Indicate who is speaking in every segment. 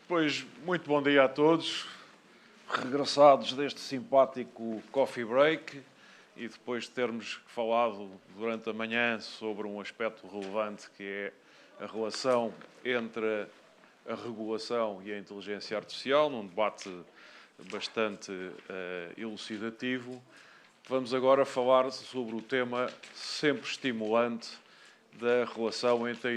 Speaker 1: Pois, muito bom dia a todos, regressados deste simpático coffee break e depois de termos falado durante a manhã sobre um aspecto relevante que é a relação entre a regulação e a inteligência artificial, num debate bastante elucidativo. Vamos agora falar sobre o tema sempre estimulante da relação entre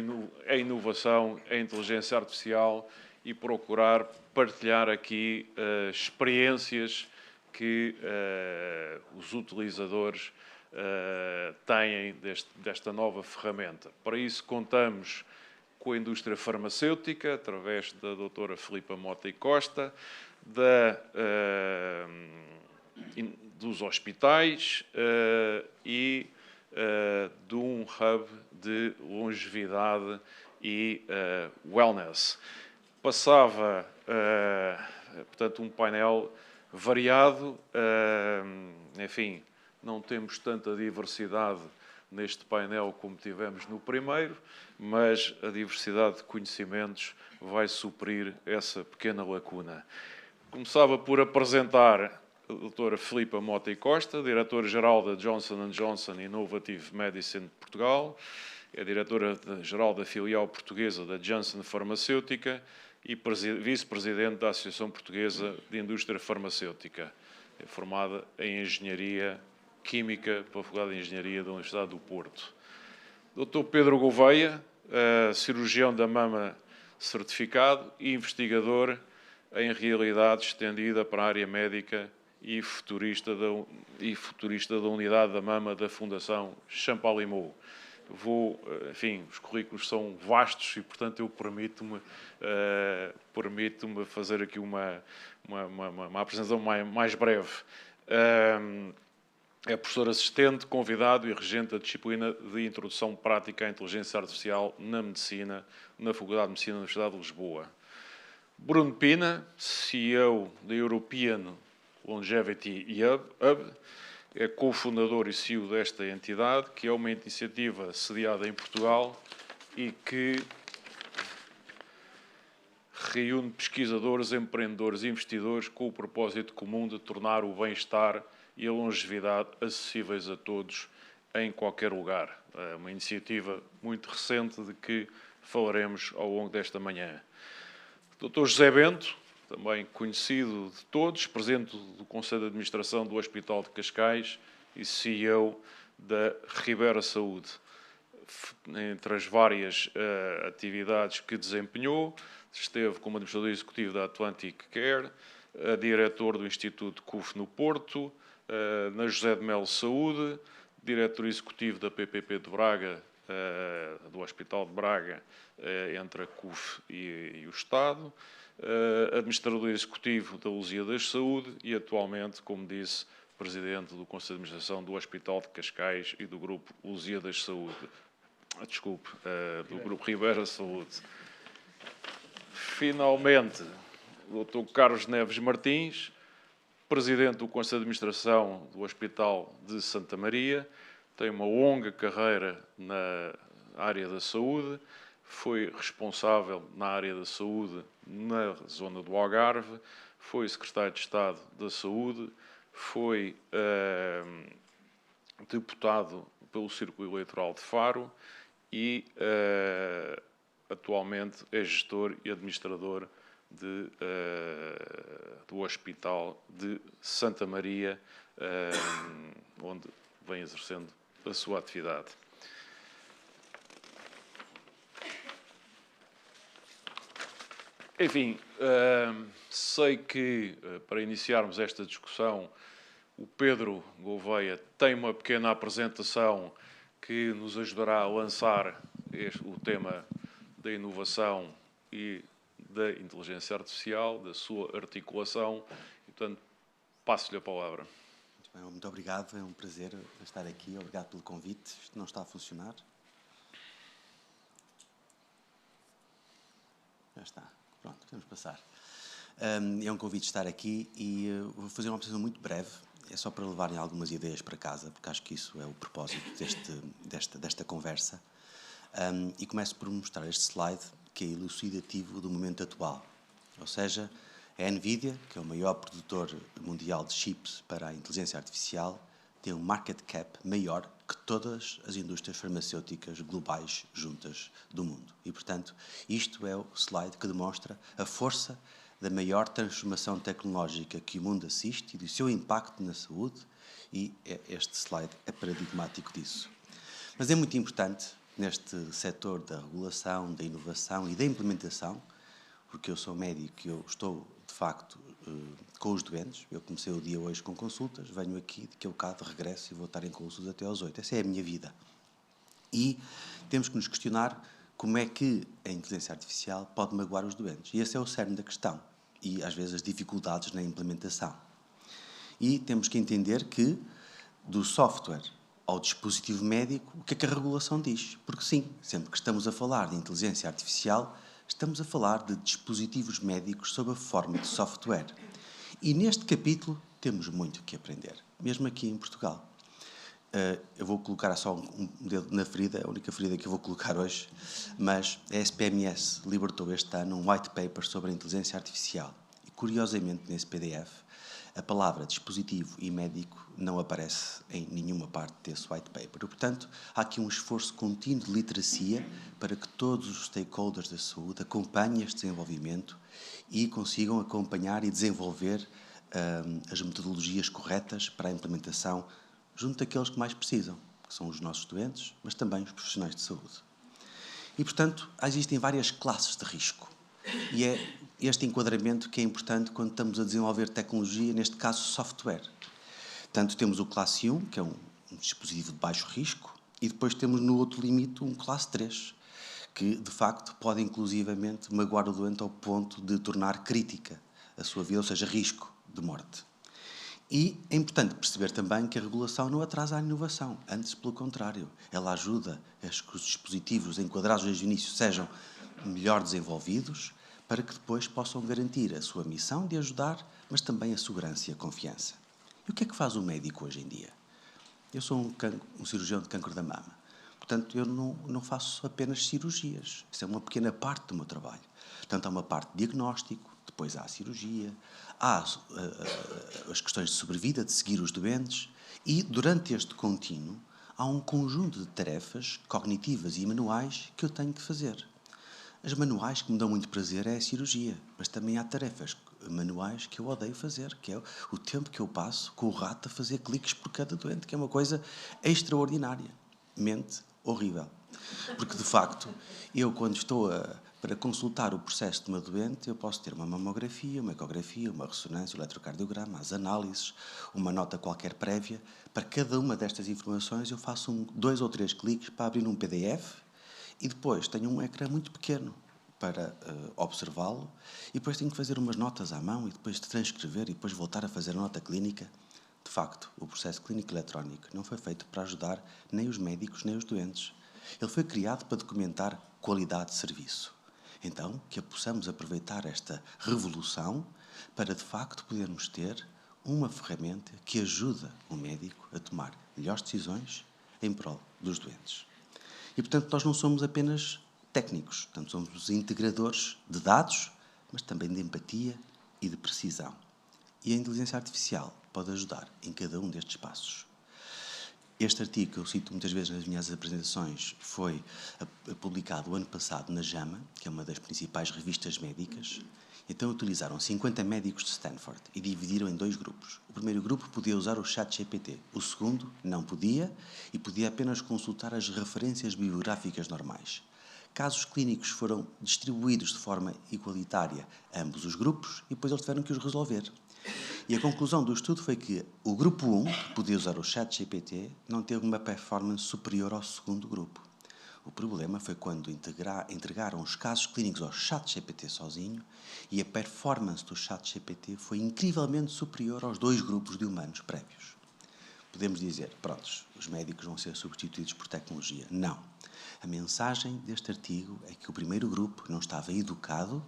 Speaker 1: a inovação e a inteligência artificial e procurar partilhar aqui experiências que os utilizadores têm desta nova ferramenta. Para isso contamos com a indústria farmacêutica, através da doutora Filipa Mota e Costa, dos hospitais e de um hub de longevidade e wellness. Passava, portanto, um painel variado. Enfim, não temos tanta diversidade neste painel como tivemos no primeiro, mas a diversidade de conhecimentos vai suprir essa pequena lacuna. Começava por apresentar a doutora Filipa Mota e Costa, diretora-geral da Johnson & Johnson Innovative Medicine de Portugal, é diretora-geral da filial portuguesa da Janssen Farmacêutica e vice-presidente da Associação Portuguesa de Indústria Farmacêutica. É formada em Engenharia Química pela Faculdade de Engenharia da Universidade do Porto. Dr. Pedro Gouveia, cirurgião da mama certificado e investigador em realidade estendida para a área médica e futurista da Unidade da Mama da Fundação Champalimau. Enfim, os currículos são vastos e, portanto, eu permito-me fazer aqui uma apresentação mais breve. É professor assistente, convidado e regente da disciplina de Introdução Prática à Inteligência Artificial na Medicina, na Faculdade de Medicina da Universidade de Lisboa. Bruno Pina, CEO da European Longevity Hub, é cofundador e CEO desta entidade, que é uma iniciativa sediada em Portugal e que reúne pesquisadores, empreendedores e investidores com o propósito comum de tornar o bem-estar e a longevidade acessíveis a todos em qualquer lugar. É uma iniciativa muito recente de que falaremos ao longo desta manhã. Dr. José Bento, também conhecido de todos, presidente do Conselho de Administração do Hospital de Cascais e CEO da Ribera Saúde. Entre as várias atividades que desempenhou, esteve como administrador executivo da Atlantic Care, diretor do Instituto CUF no Porto, na José de Melo Saúde, diretor executivo da PPP de Braga, do Hospital de Braga, entre a CUF e o Estado, administrador executivo da Lusíadas Saúde e atualmente, como disse, presidente do Conselho de Administração do Hospital de Cascais e do Grupo Lusíadas Saúde. Do Grupo Ribera Saúde. Finalmente, o Dr. Carlos Neves Martins, presidente do Conselho de Administração do Hospital de Santa Maria, tem uma longa carreira na área da saúde, foi responsável na área da saúde na zona do Algarve, foi secretário de Estado da Saúde, foi deputado pelo Círculo Eleitoral de Faro e atualmente é gestor e administrador do Hospital de Santa Maria, onde vem exercendo a sua atividade. Enfim, sei que para iniciarmos esta discussão o Pedro Gouveia tem uma pequena apresentação que nos ajudará a lançar o tema da inovação e da inteligência artificial, da sua articulação, e, portanto, passo-lhe a palavra.
Speaker 2: Muito obrigado, é um prazer estar aqui, obrigado pelo convite. Isto não está a funcionar. Já está, pronto, podemos passar. É um convite estar aqui e vou fazer uma apresentação muito breve, é só para levarem algumas ideias para casa, porque acho que isso é o propósito desta conversa. E começo por mostrar este slide, que é elucidativo do momento atual. Ou seja, a NVIDIA, que é o maior produtor mundial de chips para a inteligência artificial, tem um market cap maior que todas as indústrias farmacêuticas globais juntas do mundo. E, portanto, isto é o slide que demonstra a força da maior transformação tecnológica que o mundo assiste e do seu impacto na saúde, e este slide é paradigmático disso. Mas é muito importante, neste setor da regulação, da inovação e da implementação, porque eu sou médico e eu estou, de facto, com os doentes. Eu comecei o dia hoje com consultas, venho aqui, daqui a bocado regresso e vou estar em consultas até às 8. Essa é a minha vida. E temos que nos questionar como é que a inteligência artificial pode magoar os doentes. E esse é o cerne da questão. E, às vezes, as dificuldades na implementação. E temos que entender que, do software ao dispositivo médico, o que é que a regulação diz? Porque, sim, sempre que estamos a falar de inteligência artificial, estamos a falar de dispositivos médicos sob a forma de software. E neste capítulo temos muito que aprender, mesmo aqui em Portugal. Eu vou colocar só um dedo na ferida, a única ferida que eu vou colocar hoje, mas a SPMS libertou este ano um white paper sobre a inteligência artificial. E, curiosamente, nesse PDF, a palavra dispositivo e médico não aparece em nenhuma parte desse white paper. Portanto, há aqui um esforço contínuo de literacia para que todos os stakeholders da saúde acompanhem este desenvolvimento e consigam acompanhar e desenvolver as metodologias corretas para a implementação junto daqueles que mais precisam, que são os nossos doentes, mas também os profissionais de saúde. E, portanto, existem várias classes de risco. E é este enquadramento que é importante quando estamos a desenvolver tecnologia, neste caso software. Portanto, temos o classe 1, que é um dispositivo de baixo risco, e depois temos no outro limite um classe 3, que de facto pode inclusivamente magoar o doente ao ponto de tornar crítica a sua vida, ou seja, risco de morte. E é importante perceber também que a regulação não atrasa a inovação, antes pelo contrário, ela ajuda a que os dispositivos enquadrados desde o início sejam melhor desenvolvidos, para que depois possam garantir a sua missão de ajudar, mas também a segurança e a confiança. E o que é que faz o médico hoje em dia? Eu sou um cirurgião de cancro da mama. Portanto, eu não faço apenas cirurgias. Isso é uma pequena parte do meu trabalho. Portanto, há uma parte de diagnóstico, depois há a cirurgia, há as questões de sobrevida, de seguir os doentes, e durante este contínuo há um conjunto de tarefas cognitivas e manuais que eu tenho que fazer. As manuais que me dão muito prazer é a cirurgia, mas também há tarefas manuais que eu odeio fazer, que é o tempo que eu passo com o rato a fazer cliques por cada doente, que é uma coisa extraordinariamente horrível. Porque, de facto, eu quando estou para consultar o processo de uma doente, eu posso ter uma mamografia, uma ecografia, uma ressonância, um eletrocardiograma, as análises, uma nota qualquer prévia. Para cada uma destas informações eu faço 2 ou 3 cliques para abrir um PDF e depois tenho um ecrã muito pequeno para observá-lo e depois tenho que fazer umas notas à mão e depois transcrever e depois voltar a fazer a nota clínica. De facto, o processo clínico eletrónico não foi feito para ajudar nem os médicos nem os doentes. Ele foi criado para documentar qualidade de serviço. Então, que possamos aproveitar esta revolução para, de facto, podermos ter uma ferramenta que ajuda o médico a tomar melhores decisões em prol dos doentes. E, portanto, nós não somos apenas técnicos, portanto, somos integradores de dados, mas também de empatia e de precisão. E a inteligência artificial pode ajudar em cada um destes passos. Este artigo, que eu cito muitas vezes nas minhas apresentações, foi publicado o ano passado na JAMA, que é uma das principais revistas médicas. Então utilizaram 50 médicos de Stanford e dividiram em 2 grupos. O primeiro grupo podia usar o ChatGPT, o segundo não podia e podia apenas consultar as referências bibliográficas normais. Casos clínicos foram distribuídos de forma igualitária a ambos os grupos e depois eles tiveram que os resolver. E a conclusão do estudo foi que o grupo 1, que podia usar o ChatGPT, não teve uma performance superior ao segundo grupo. O problema foi quando entregaram os casos clínicos ao ChatGPT sozinho e a performance do ChatGPT foi incrivelmente superior aos 2 grupos de humanos prévios. Podemos dizer, prontos, os médicos vão ser substituídos por tecnologia. Não. A mensagem deste artigo é que o primeiro grupo não estava educado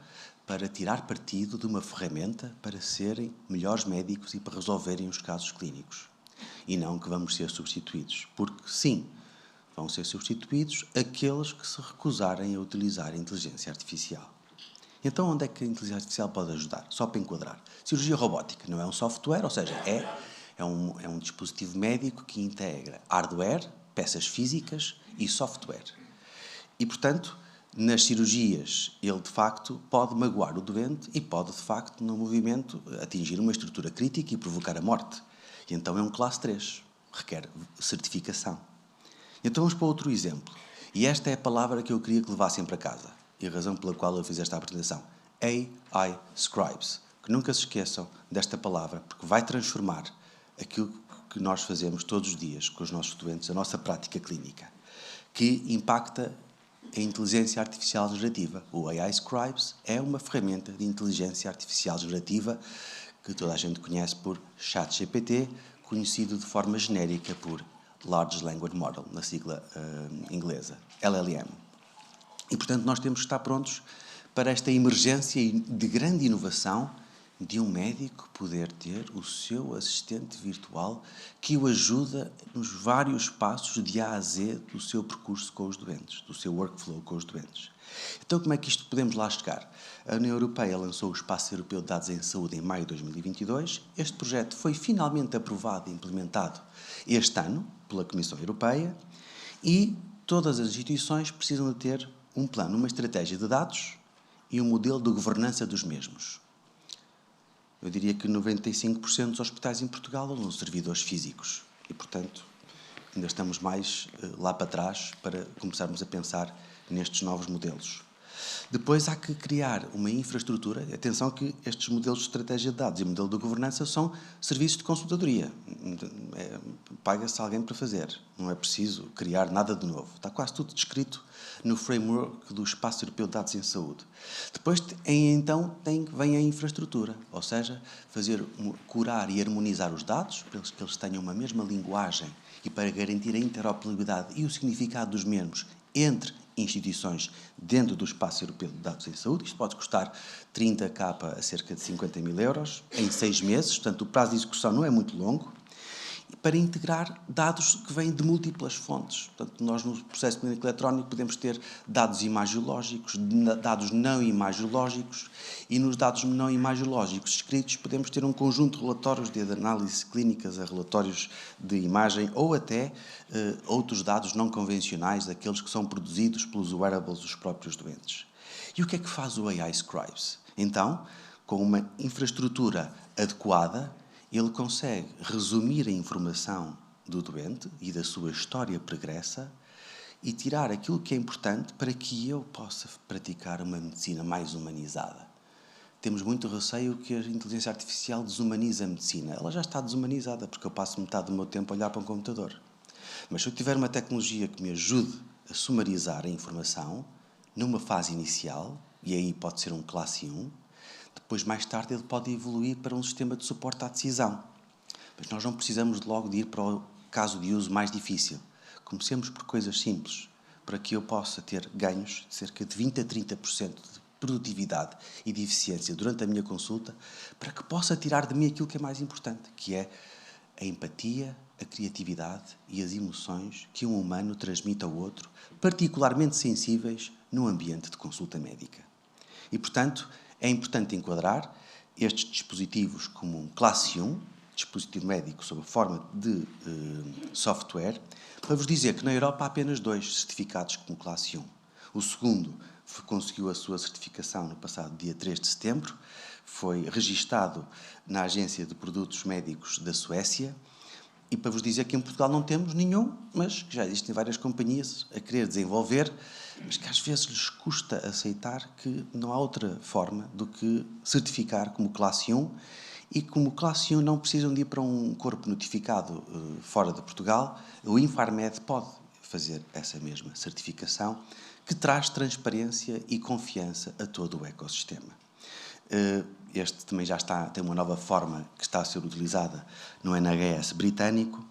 Speaker 2: para tirar partido de uma ferramenta para serem melhores médicos e para resolverem os casos clínicos. E não que vamos ser substituídos. Porque, sim, vão ser substituídos aqueles que se recusarem a utilizar a inteligência artificial. Então, onde é que a inteligência artificial pode ajudar? Só para enquadrar. Cirurgia robótica não é um software, ou seja, é um dispositivo médico que integra hardware, peças físicas e software. E, portanto, nas cirurgias, ele, de facto, pode magoar o doente e pode, de facto, no movimento, atingir uma estrutura crítica e provocar a morte. E então é um classe 3, requer certificação. Então vamos para outro exemplo. E esta é a palavra que eu queria que levassem para casa. E a razão pela qual eu fiz esta apresentação. AI Scribes. Que nunca se esqueçam desta palavra, porque vai transformar aquilo que nós fazemos todos os dias com os nossos doentes, a nossa prática clínica, que impacta a inteligência artificial generativa. O AI Scribes é uma ferramenta de inteligência artificial generativa que toda a gente conhece por ChatGPT, conhecido de forma genérica por Large Language Model, na sigla inglesa, LLM. E, portanto, nós temos que estar prontos para esta emergência de grande inovação de um médico poder ter o seu assistente virtual que o ajuda nos vários passos de A a Z do seu percurso com os doentes, do seu workflow com os doentes. Então, como é que isto podemos lá chegar? A União Europeia lançou o Espaço Europeu de Dados em Saúde em maio de 2022. Este projeto foi finalmente aprovado e implementado este ano pela Comissão Europeia e todas as instituições precisam de ter um plano, uma estratégia de dados e um modelo de governança dos mesmos. Eu diria que 95% dos hospitais em Portugal usam servidores físicos e, portanto, ainda estamos mais lá para trás para começarmos a pensar nestes novos modelos. Depois há que criar uma infraestrutura. Atenção que estes modelos de estratégia de dados e modelo de governança são serviços de consultadoria. Paga-se alguém para fazer. Não é preciso criar nada de novo. Está quase tudo descrito no framework do Espaço Europeu de Dados em Saúde. Depois, então, vem a infraestrutura, ou seja, curar e harmonizar os dados, para que eles tenham uma mesma linguagem e para garantir a interoperabilidade e o significado dos mesmos entre instituições dentro do Espaço Europeu de Dados em Saúde. Isto pode custar 30k a cerca de 50 mil euros em 6 meses, portanto o prazo de execução não é muito longo, para integrar dados que vêm de múltiplas fontes. Portanto, nós no processo clínico eletrónico podemos ter dados imagiológicos, dados não imagiológicos, e nos dados não imagiológicos escritos podemos ter um conjunto de relatórios de análises clínicas a relatórios de imagem ou até outros dados não convencionais, aqueles que são produzidos pelos wearables dos próprios doentes. E o que é que faz o AI Scribes? Então, com uma infraestrutura adequada, ele consegue resumir a informação do doente e da sua história pregressa e tirar aquilo que é importante para que eu possa praticar uma medicina mais humanizada. Temos muito receio que a inteligência artificial desumanize a medicina. Ela já está desumanizada, porque eu passo metade do meu tempo a olhar para um computador. Mas se eu tiver uma tecnologia que me ajude a sumarizar a informação, numa fase inicial, e aí pode ser um classe 1, depois, mais tarde, ele pode evoluir para um sistema de suporte à decisão. Mas nós não precisamos logo de ir para o caso de uso mais difícil. Comecemos por coisas simples, para que eu possa ter ganhos de cerca de 20 a 30% de produtividade e de eficiência durante a minha consulta, para que possa tirar de mim aquilo que é mais importante, que é a empatia, a criatividade e as emoções que um humano transmite ao outro, particularmente sensíveis num ambiente de consulta médica. E, portanto, é importante enquadrar estes dispositivos como um classe 1, dispositivo médico sob a forma de software, para vos dizer que na Europa há apenas 2 certificados como classe 1. O segundo conseguiu a sua certificação no passado dia 3 de setembro, foi registado na Agência de Produtos Médicos da Suécia, e para vos dizer que em Portugal não temos nenhum, mas que já existem várias companhias a querer desenvolver, mas que às vezes lhes custa aceitar que não há outra forma do que certificar como classe 1, e como classe 1 não precisam de ir para um corpo notificado fora de Portugal, o Infarmed pode fazer essa mesma certificação, que traz transparência e confiança a todo o ecossistema. Este também já tem uma nova forma que está a ser utilizada no NHS britânico,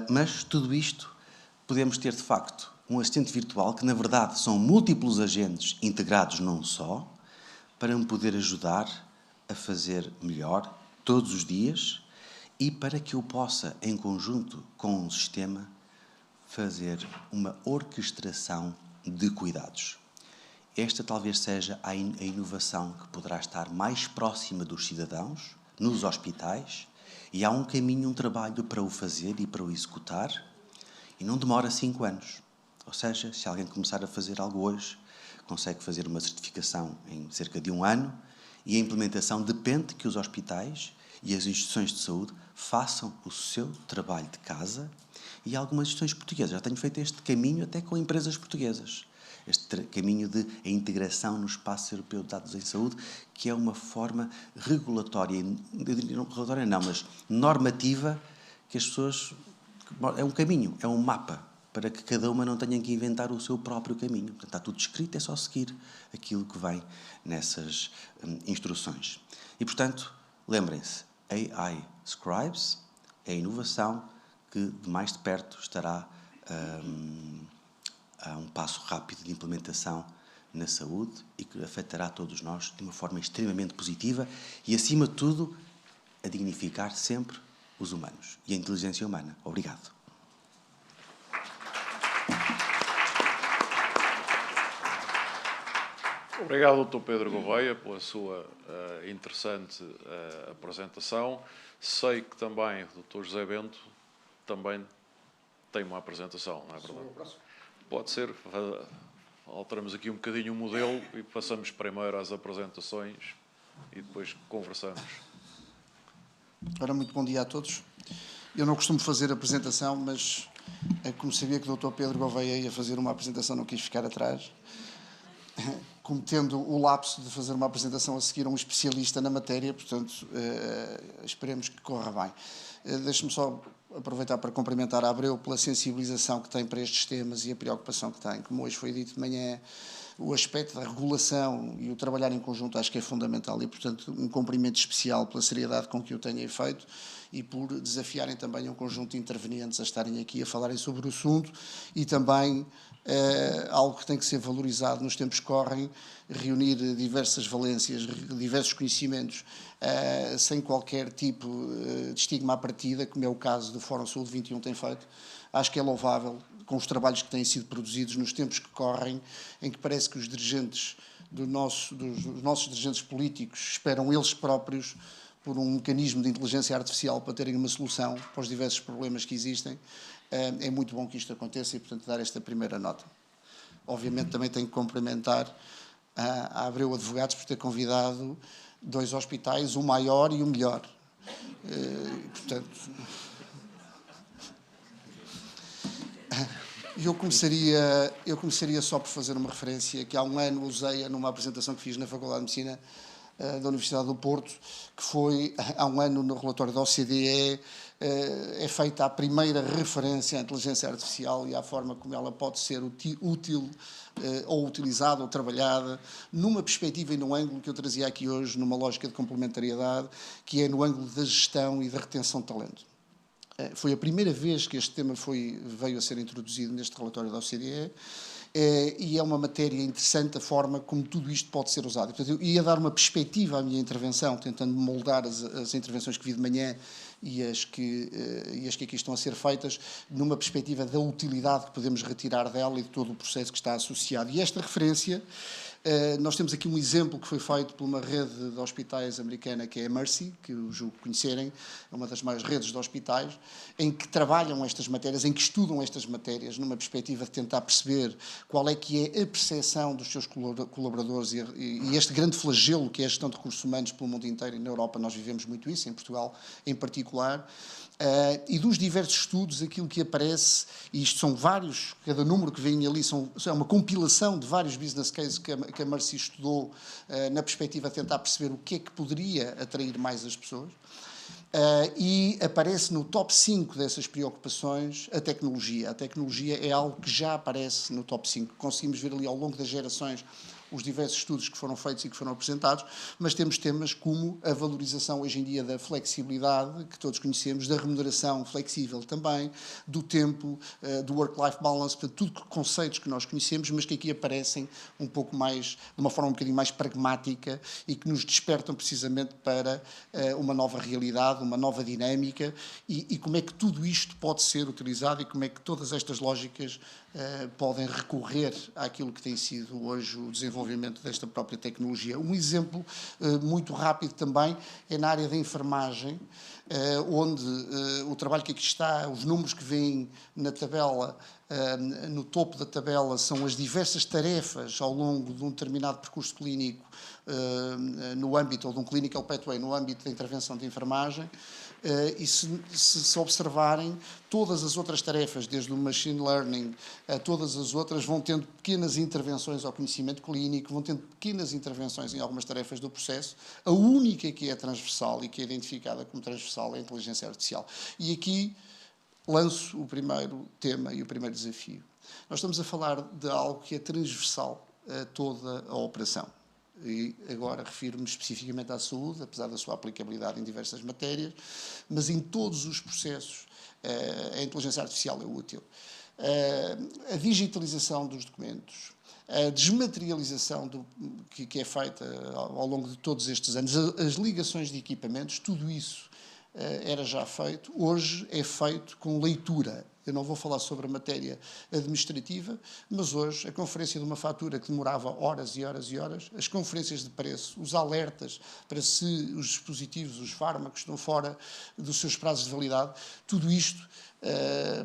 Speaker 2: mas tudo isto podemos ter de facto um assistente virtual que na verdade são múltiplos agentes integrados num só, para me poder ajudar a fazer melhor todos os dias e para que eu possa, em conjunto com um sistema, fazer uma orquestração de cuidados. esta talvez seja a inovação que poderá estar mais próxima dos cidadãos, nos hospitais, e há um caminho, um trabalho para o fazer e para o executar, e não demora 5 anos. Ou seja, se alguém começar a fazer algo hoje, consegue fazer uma certificação em cerca de 1 ano, e a implementação depende que os hospitais e as instituições de saúde façam o seu trabalho de casa, e algumas instituições portuguesas já têm feito este caminho até com empresas portuguesas. Este caminho de a integração no espaço europeu de dados em saúde, que é uma forma regulatória, não regulatória não, mas normativa, que as pessoas... É um caminho, é um mapa, para que cada uma não tenha que inventar o seu próprio caminho. Portanto, está tudo escrito, é só seguir aquilo que vem nessas instruções. E, portanto, lembrem-se, AI Scribes é a inovação que de mais de perto estará a um passo rápido de implementação na saúde e que afetará todos nós de uma forma extremamente positiva e, acima de tudo, a dignificar sempre os humanos e a inteligência humana. Obrigado.
Speaker 1: Obrigado, Dr. Pedro Gouveia, pela sua interessante apresentação. Sei que também o Dr. José Bento também tem uma apresentação, não é verdade? Pode ser. Alteramos aqui um bocadinho o modelo e passamos primeiro às apresentações e depois conversamos.
Speaker 3: Ora, muito bom dia a todos. Eu não costumo fazer apresentação, mas como sabia que o Dr. Pedro Gouveia ia fazer uma apresentação, não quis ficar atrás, cometendo o lapso de fazer uma apresentação a seguir a um especialista na matéria, portanto, esperemos que corra bem. Deixe-me só aproveitar para cumprimentar a Abreu pela sensibilização que tem para estes temas e a preocupação que tem. Como hoje foi dito de manhã, o aspecto da regulação e o trabalhar em conjunto acho que é fundamental e, portanto, um cumprimento especial pela seriedade com que o tenham feito e por desafiarem também um conjunto de intervenientes a estarem aqui a falarem sobre o assunto e também algo que tem que ser valorizado nos tempos que correm, reunir diversas valências, diversos conhecimentos, sem qualquer tipo de estigma à partida, como é o caso do Fórum Saúde 21 tem feito. Acho que é louvável, com os trabalhos que têm sido produzidos nos tempos que correm, em que parece que os dirigentes dos nossos dirigentes políticos esperam eles próprios por um mecanismo de inteligência artificial para terem uma solução para os diversos problemas que existem. É muito bom que isto aconteça e, portanto, dar esta primeira nota. Obviamente, também tenho que cumprimentar a Abreu Advogados por ter convidado 2 hospitais, o maior e o melhor. Portanto, eu começaria só por fazer uma referência que há um ano usei numa apresentação que fiz na Faculdade de Medicina da Universidade do Porto, que foi, há um ano, no relatório da OCDE, é feita a primeira referência à inteligência artificial e à forma como ela pode ser útil ou utilizada ou trabalhada numa perspectiva e num ângulo que eu trazia aqui hoje, numa lógica de complementariedade, que é no ângulo da gestão e da retenção de talento. Foi a primeira vez que este tema veio a ser introduzido neste relatório da OCDE, e é uma matéria interessante a forma como tudo isto pode ser usado. Portanto, eu ia dar uma perspectiva à minha intervenção, tentando moldar as intervenções que vi de manhã e as que aqui estão a ser feitas, numa perspectiva da utilidade que podemos retirar dela e de todo o processo que está associado. E esta referência, nós temos aqui um exemplo que foi feito por uma rede de hospitais americana, que é a Mercy, que eu julgo conhecerem, é uma das maiores redes de hospitais, em que trabalham estas matérias, em que estudam estas matérias, numa perspectiva de tentar perceber qual é que é a percepção dos seus colaboradores e este grande flagelo que é a gestão de recursos humanos pelo mundo inteiro, e na Europa nós vivemos muito isso, em Portugal em particular. E dos diversos estudos, aquilo que aparece, e isto são vários, cada número que vem ali é uma compilação de vários business cases que a Mercy estudou na perspectiva de tentar perceber o que é que poderia atrair mais as pessoas. E aparece no top 5 dessas preocupações a tecnologia. A tecnologia é algo que já aparece no top 5. Conseguimos ver ali ao longo das gerações os diversos estudos que foram feitos e que foram apresentados, mas temos temas como a valorização hoje em dia da flexibilidade, que todos conhecemos, da remuneração flexível também, do tempo, do work-life balance, portanto, tudo conceitos que nós conhecemos, mas que aqui aparecem um pouco mais, de uma forma um bocadinho mais pragmática e que nos despertam precisamente para uma nova realidade, uma nova dinâmica e como é que tudo isto pode ser utilizado e como é que todas estas lógicas podem recorrer àquilo que tem sido hoje o desenvolvimento desta própria tecnologia. Um exemplo muito rápido também é na área da enfermagem, onde o trabalho que aqui está, os números que vêm na tabela, no topo da tabela, são as diversas tarefas ao longo de um determinado percurso clínico no âmbito, ou de um clinical pathway, no âmbito da intervenção de enfermagem. E se observarem, todas as outras tarefas, desde o machine learning a todas as outras, vão tendo pequenas intervenções ao conhecimento clínico, vão tendo pequenas intervenções em algumas tarefas do processo. A única que é transversal e que é identificada como transversal é a inteligência artificial. E aqui lanço o primeiro tema e o primeiro desafio. Nós estamos a falar de algo que é transversal a toda a operação. E agora refiro-me especificamente à saúde, apesar da sua aplicabilidade em diversas matérias, mas em todos os processos a inteligência artificial é útil. A digitalização dos documentos, a desmaterialização que é feita ao longo de todos estes anos, as ligações de equipamentos, tudo isso era já feito, hoje é feito com leitura. Eu não vou falar sobre a matéria administrativa, mas hoje a conferência de uma fatura que demorava horas e horas e horas, as conferências de preço, os alertas para se os dispositivos, os fármacos estão fora dos seus prazos de validade, tudo isto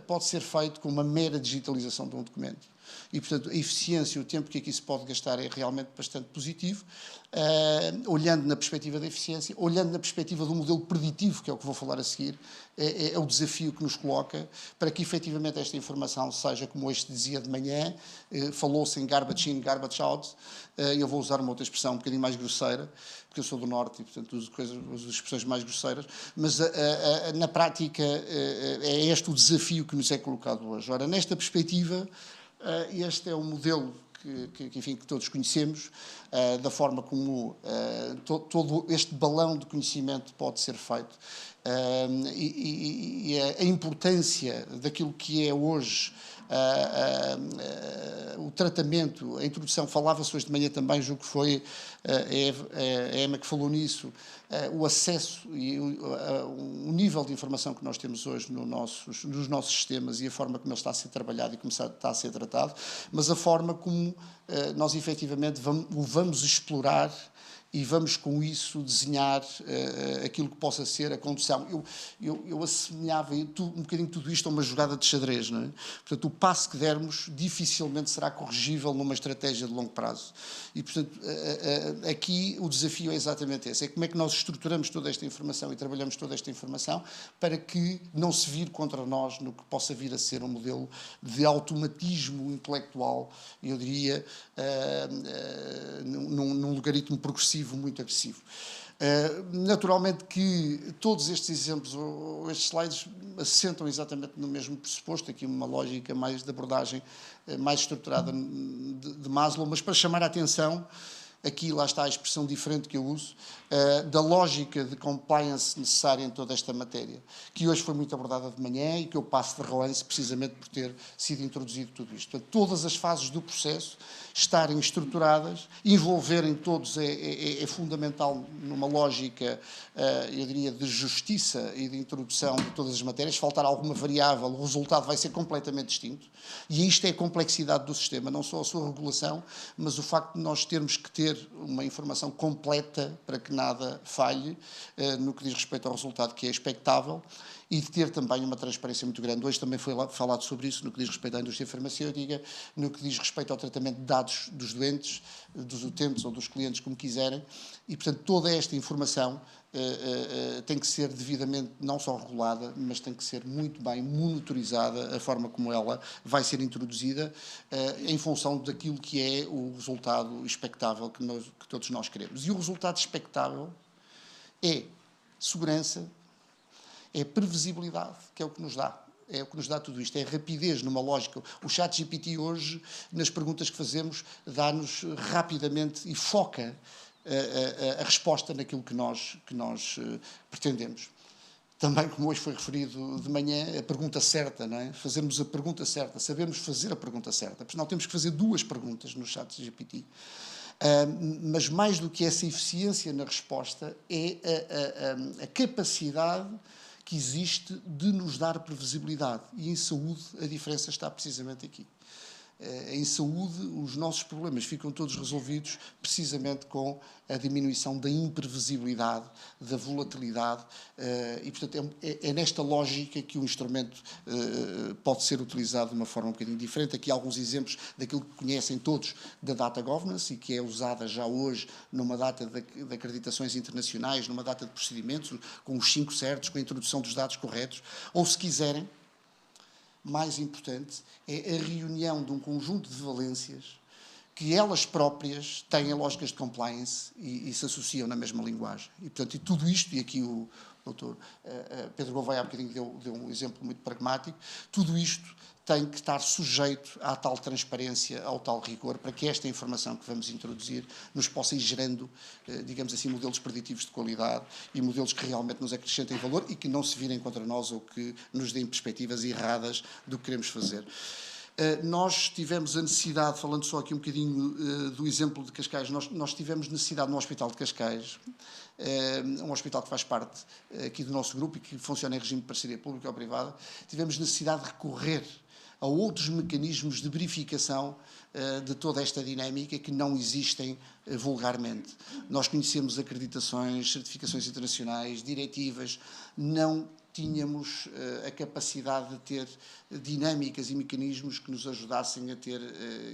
Speaker 3: pode ser feito com uma mera digitalização de um documento. E, portanto, a eficiência e o tempo que aqui se pode gastar é realmente bastante positivo, olhando na perspectiva da eficiência, olhando na perspectiva do modelo preditivo, que é o que vou falar a seguir, é o desafio que nos coloca para que, efetivamente, esta informação seja, como este dizia de manhã, falou-se em garbage in, garbage out, eu vou usar uma outra expressão um bocadinho mais grosseira, porque eu sou do Norte e, portanto, uso expressões mais grosseiras, mas na prática é este o desafio que nos é colocado hoje. Ora, nesta perspectiva, este é um modelo que todos conhecemos, da forma como todo este balão de conhecimento pode ser feito, e a importância daquilo que é hoje o tratamento, a introdução, falava-se hoje de manhã também, julgo que foi a Emma que falou nisso, o acesso e o nível de informação que nós temos hoje nos nossos sistemas e a forma como ele está a ser trabalhado e como está a ser tratado, mas a forma como nós efetivamente o vamos explorar e vamos com isso desenhar aquilo que possa ser a condução. Eu assemelhava um bocadinho tudo isto a uma jogada de xadrez, não é? Portanto, o passo que dermos dificilmente será corrigível numa estratégia de longo prazo. E, portanto, aqui o desafio é exatamente esse, é como é que nós estruturamos toda esta informação e trabalhamos toda esta informação para que não se vire contra nós no que possa vir a ser um modelo de automatismo intelectual, eu diria, num logaritmo progressivo muito agressivo. Naturalmente que todos estes exemplos, ou estes slides, assentam exatamente no mesmo pressuposto, aqui uma lógica mais de abordagem mais estruturada de Maslow, mas para chamar a atenção, aqui lá está a expressão diferente que eu uso, da lógica de compliance necessária em toda esta matéria, que hoje foi muito abordada de manhã e que eu passo de relance precisamente por ter sido introduzido tudo isto. Portanto, todas as fases do processo estarem estruturadas, envolverem todos é fundamental numa lógica, eu diria, de justiça e de introdução de todas as matérias. Se faltar alguma variável, o resultado vai ser completamente distinto. E isto é a complexidade do sistema, não só a sua regulação, mas o facto de nós termos que ter uma informação completa para que nada falhe no que diz respeito ao resultado que é expectável e de ter também uma transparência muito grande. Hoje também foi falado sobre isso no que diz respeito à indústria farmacêutica, no que diz respeito ao tratamento de dados dos doentes, dos utentes ou dos clientes, como quiserem, e, portanto, toda esta informação tem que ser devidamente não só regulada, mas tem que ser muito bem monitorizada a forma como ela vai ser introduzida em função daquilo que é o resultado expectável que todos nós queremos. E o resultado expectável é segurança, é previsibilidade, que é o que nos dá. É o que nos dá tudo isto, é rapidez numa lógica. O ChatGPT hoje, nas perguntas que fazemos, dá-nos rapidamente e foca a resposta naquilo que nós pretendemos. Também, como hoje foi referido de manhã, a pergunta certa, não é? Fazermos a pergunta certa, sabemos fazer a pergunta certa, porque não temos que fazer duas perguntas no ChatGPT. Mas mais do que essa eficiência na resposta é a capacidade que existe de nos dar previsibilidade. E em saúde a diferença está precisamente aqui. em saúde, os nossos problemas ficam todos resolvidos precisamente com a diminuição da imprevisibilidade, da volatilidade, e, portanto, é nesta lógica que o instrumento pode ser utilizado de uma forma um bocadinho diferente. Aqui alguns exemplos daquilo que conhecem todos da Data Governance e que é usada já hoje numa data de acreditações internacionais, numa data de procedimentos, com os 5 certos, com a introdução dos dados corretos, ou se quiserem, mais importante, é a reunião de um conjunto de valências que elas próprias têm lógicas de compliance e se associam na mesma linguagem. E, portanto, tudo isto, e aqui o doutor Pedro Gouveia há bocadinho deu um exemplo muito pragmático, tudo isto tem que estar sujeito à tal transparência, ao tal rigor, para que esta informação que vamos introduzir nos possa ir gerando, digamos assim, modelos preditivos de qualidade e modelos que realmente nos acrescentem valor e que não se virem contra nós ou que nos deem perspectivas erradas do que queremos fazer. Nós tivemos a necessidade, falando só aqui um bocadinho do exemplo de Cascais, nós tivemos necessidade no Hospital de Cascais, um hospital que faz parte aqui do nosso grupo e que funciona em regime de parceria pública ou privada, tivemos necessidade de recorrer a outros mecanismos de verificação de toda esta dinâmica que não existem vulgarmente. Nós conhecemos acreditações, certificações internacionais, diretivas, não tínhamos a capacidade de ter dinâmicas e mecanismos que nos ajudassem a ter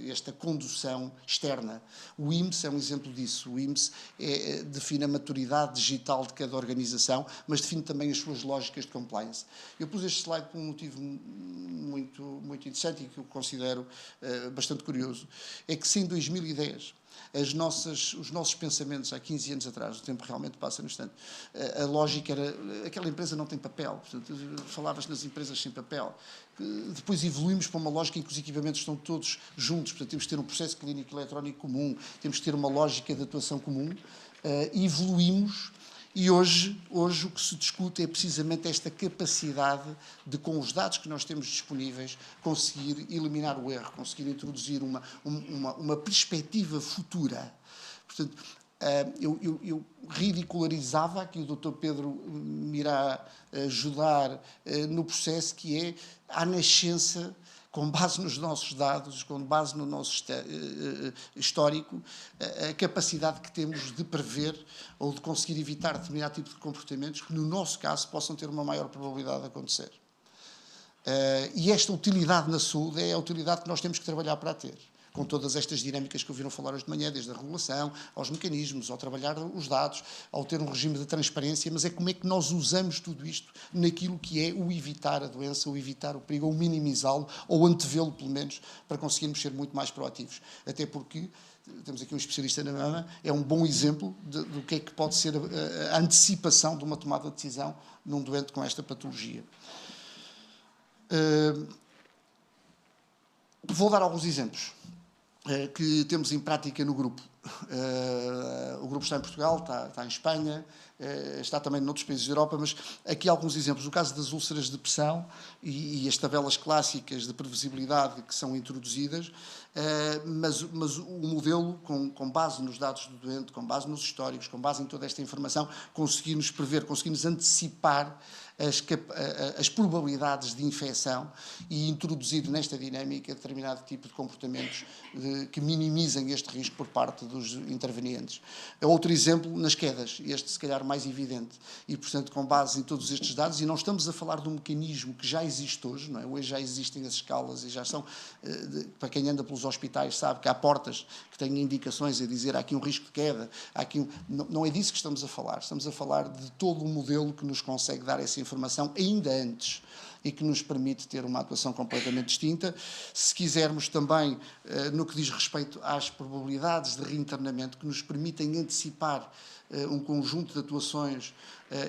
Speaker 3: esta condução externa. O IMSS é um exemplo disso. O IMSS define a maturidade digital de cada organização, mas define também as suas lógicas de compliance. Eu pus este slide por um motivo muito, muito interessante e que eu considero bastante curioso. É que se em 2010 os nossos pensamentos há 15 anos atrás, o tempo realmente passa no instante, a lógica era, aquela empresa não tem papel, portanto, falava-se nas empresas sem papel. Depois evoluímos para uma lógica em que os equipamentos estão todos juntos, portanto, temos que ter um processo clínico eletrónico comum, temos que ter uma lógica de atuação comum, evoluímos. E hoje o que se discute é precisamente esta capacidade de, com os dados que nós temos disponíveis, conseguir eliminar o erro, conseguir introduzir uma perspectiva futura. Portanto, eu ridicularizava, aqui o Dr. Pedro me irá ajudar no processo, que é a nascença, com base nos nossos dados, com base no nosso histórico, a capacidade que temos de prever ou de conseguir evitar determinado tipo de comportamentos que, no nosso caso, possam ter uma maior probabilidade de acontecer. E esta utilidade na saúde é a utilidade que nós temos que trabalhar para ter, com todas estas dinâmicas que ouviram falar hoje de manhã, desde a regulação, aos mecanismos, ao trabalhar os dados, ao ter um regime de transparência, mas é como é que nós usamos tudo isto naquilo que é o evitar a doença, o evitar o perigo, ou minimizá-lo, ou antevê-lo, pelo menos, para conseguirmos ser muito mais proativos. Até porque, temos aqui um especialista na mama, é um bom exemplo do que é que pode ser a antecipação de uma tomada de decisão num doente com esta patologia. Vou dar alguns exemplos que temos em prática no grupo. O grupo está em Portugal, está em Espanha, está também noutros países da Europa, mas aqui alguns exemplos. O caso das úlceras de pressão e as tabelas clássicas de previsibilidade que são introduzidas, mas o modelo, com base nos dados do doente, com base nos históricos, com base em toda esta informação, conseguir-nos prever, conseguir-nos antecipar as probabilidades de infecção e introduzir nesta dinâmica determinado tipo de comportamentos que minimizem este risco por parte dos intervenientes. Outro exemplo, nas quedas, este se calhar mais evidente, e portanto com base em todos estes dados, e não estamos a falar de um mecanismo que já existe hoje, não é? Hoje já existem as escalas e já são, para quem anda pelos hospitais sabe que há portas que têm indicações a dizer há aqui um risco de queda, não é disso que estamos a falar de todo o modelo que nos consegue dar essa informação ainda antes e que nos permite ter uma atuação completamente distinta. Se quisermos também, no que diz respeito às probabilidades de reinternamento, que nos permitem antecipar um conjunto de atuações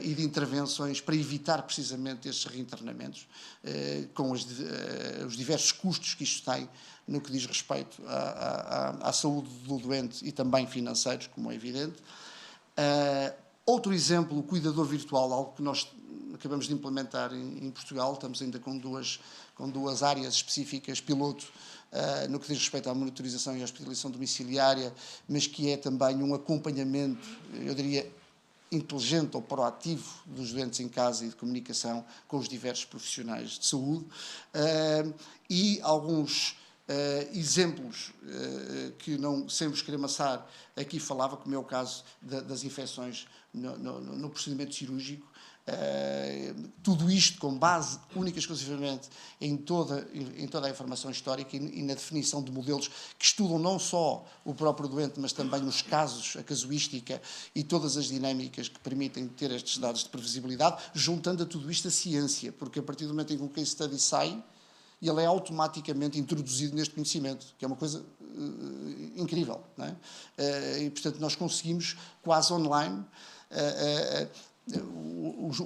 Speaker 3: e de intervenções para evitar precisamente estes reinternamentos, com os diversos custos que isto tem no que diz respeito à saúde do doente e também financeiros, como é evidente. Outro exemplo, o cuidador virtual, algo que nós acabamos de implementar em Portugal, estamos ainda com duas áreas específicas, piloto, no que diz respeito à monitorização e à hospitalização domiciliária, mas que é também um acompanhamento, eu diria, inteligente ou proativo dos doentes em casa e de comunicação com os diversos profissionais de saúde, e alguns exemplos que não, sem vos querer amassar, aqui falava, como é o caso das infecções no procedimento cirúrgico. Tudo isto com base única e exclusivamente em toda a informação histórica e na definição de modelos que estudam não só o próprio doente, mas também os casos, a casuística e todas as dinâmicas que permitem ter estes dados de previsibilidade, juntando a tudo isto a ciência, porque a partir do momento em que um case study sai, ele é automaticamente introduzido neste conhecimento, que é uma coisa incrível, não é? E, portanto, nós conseguimos, quase online,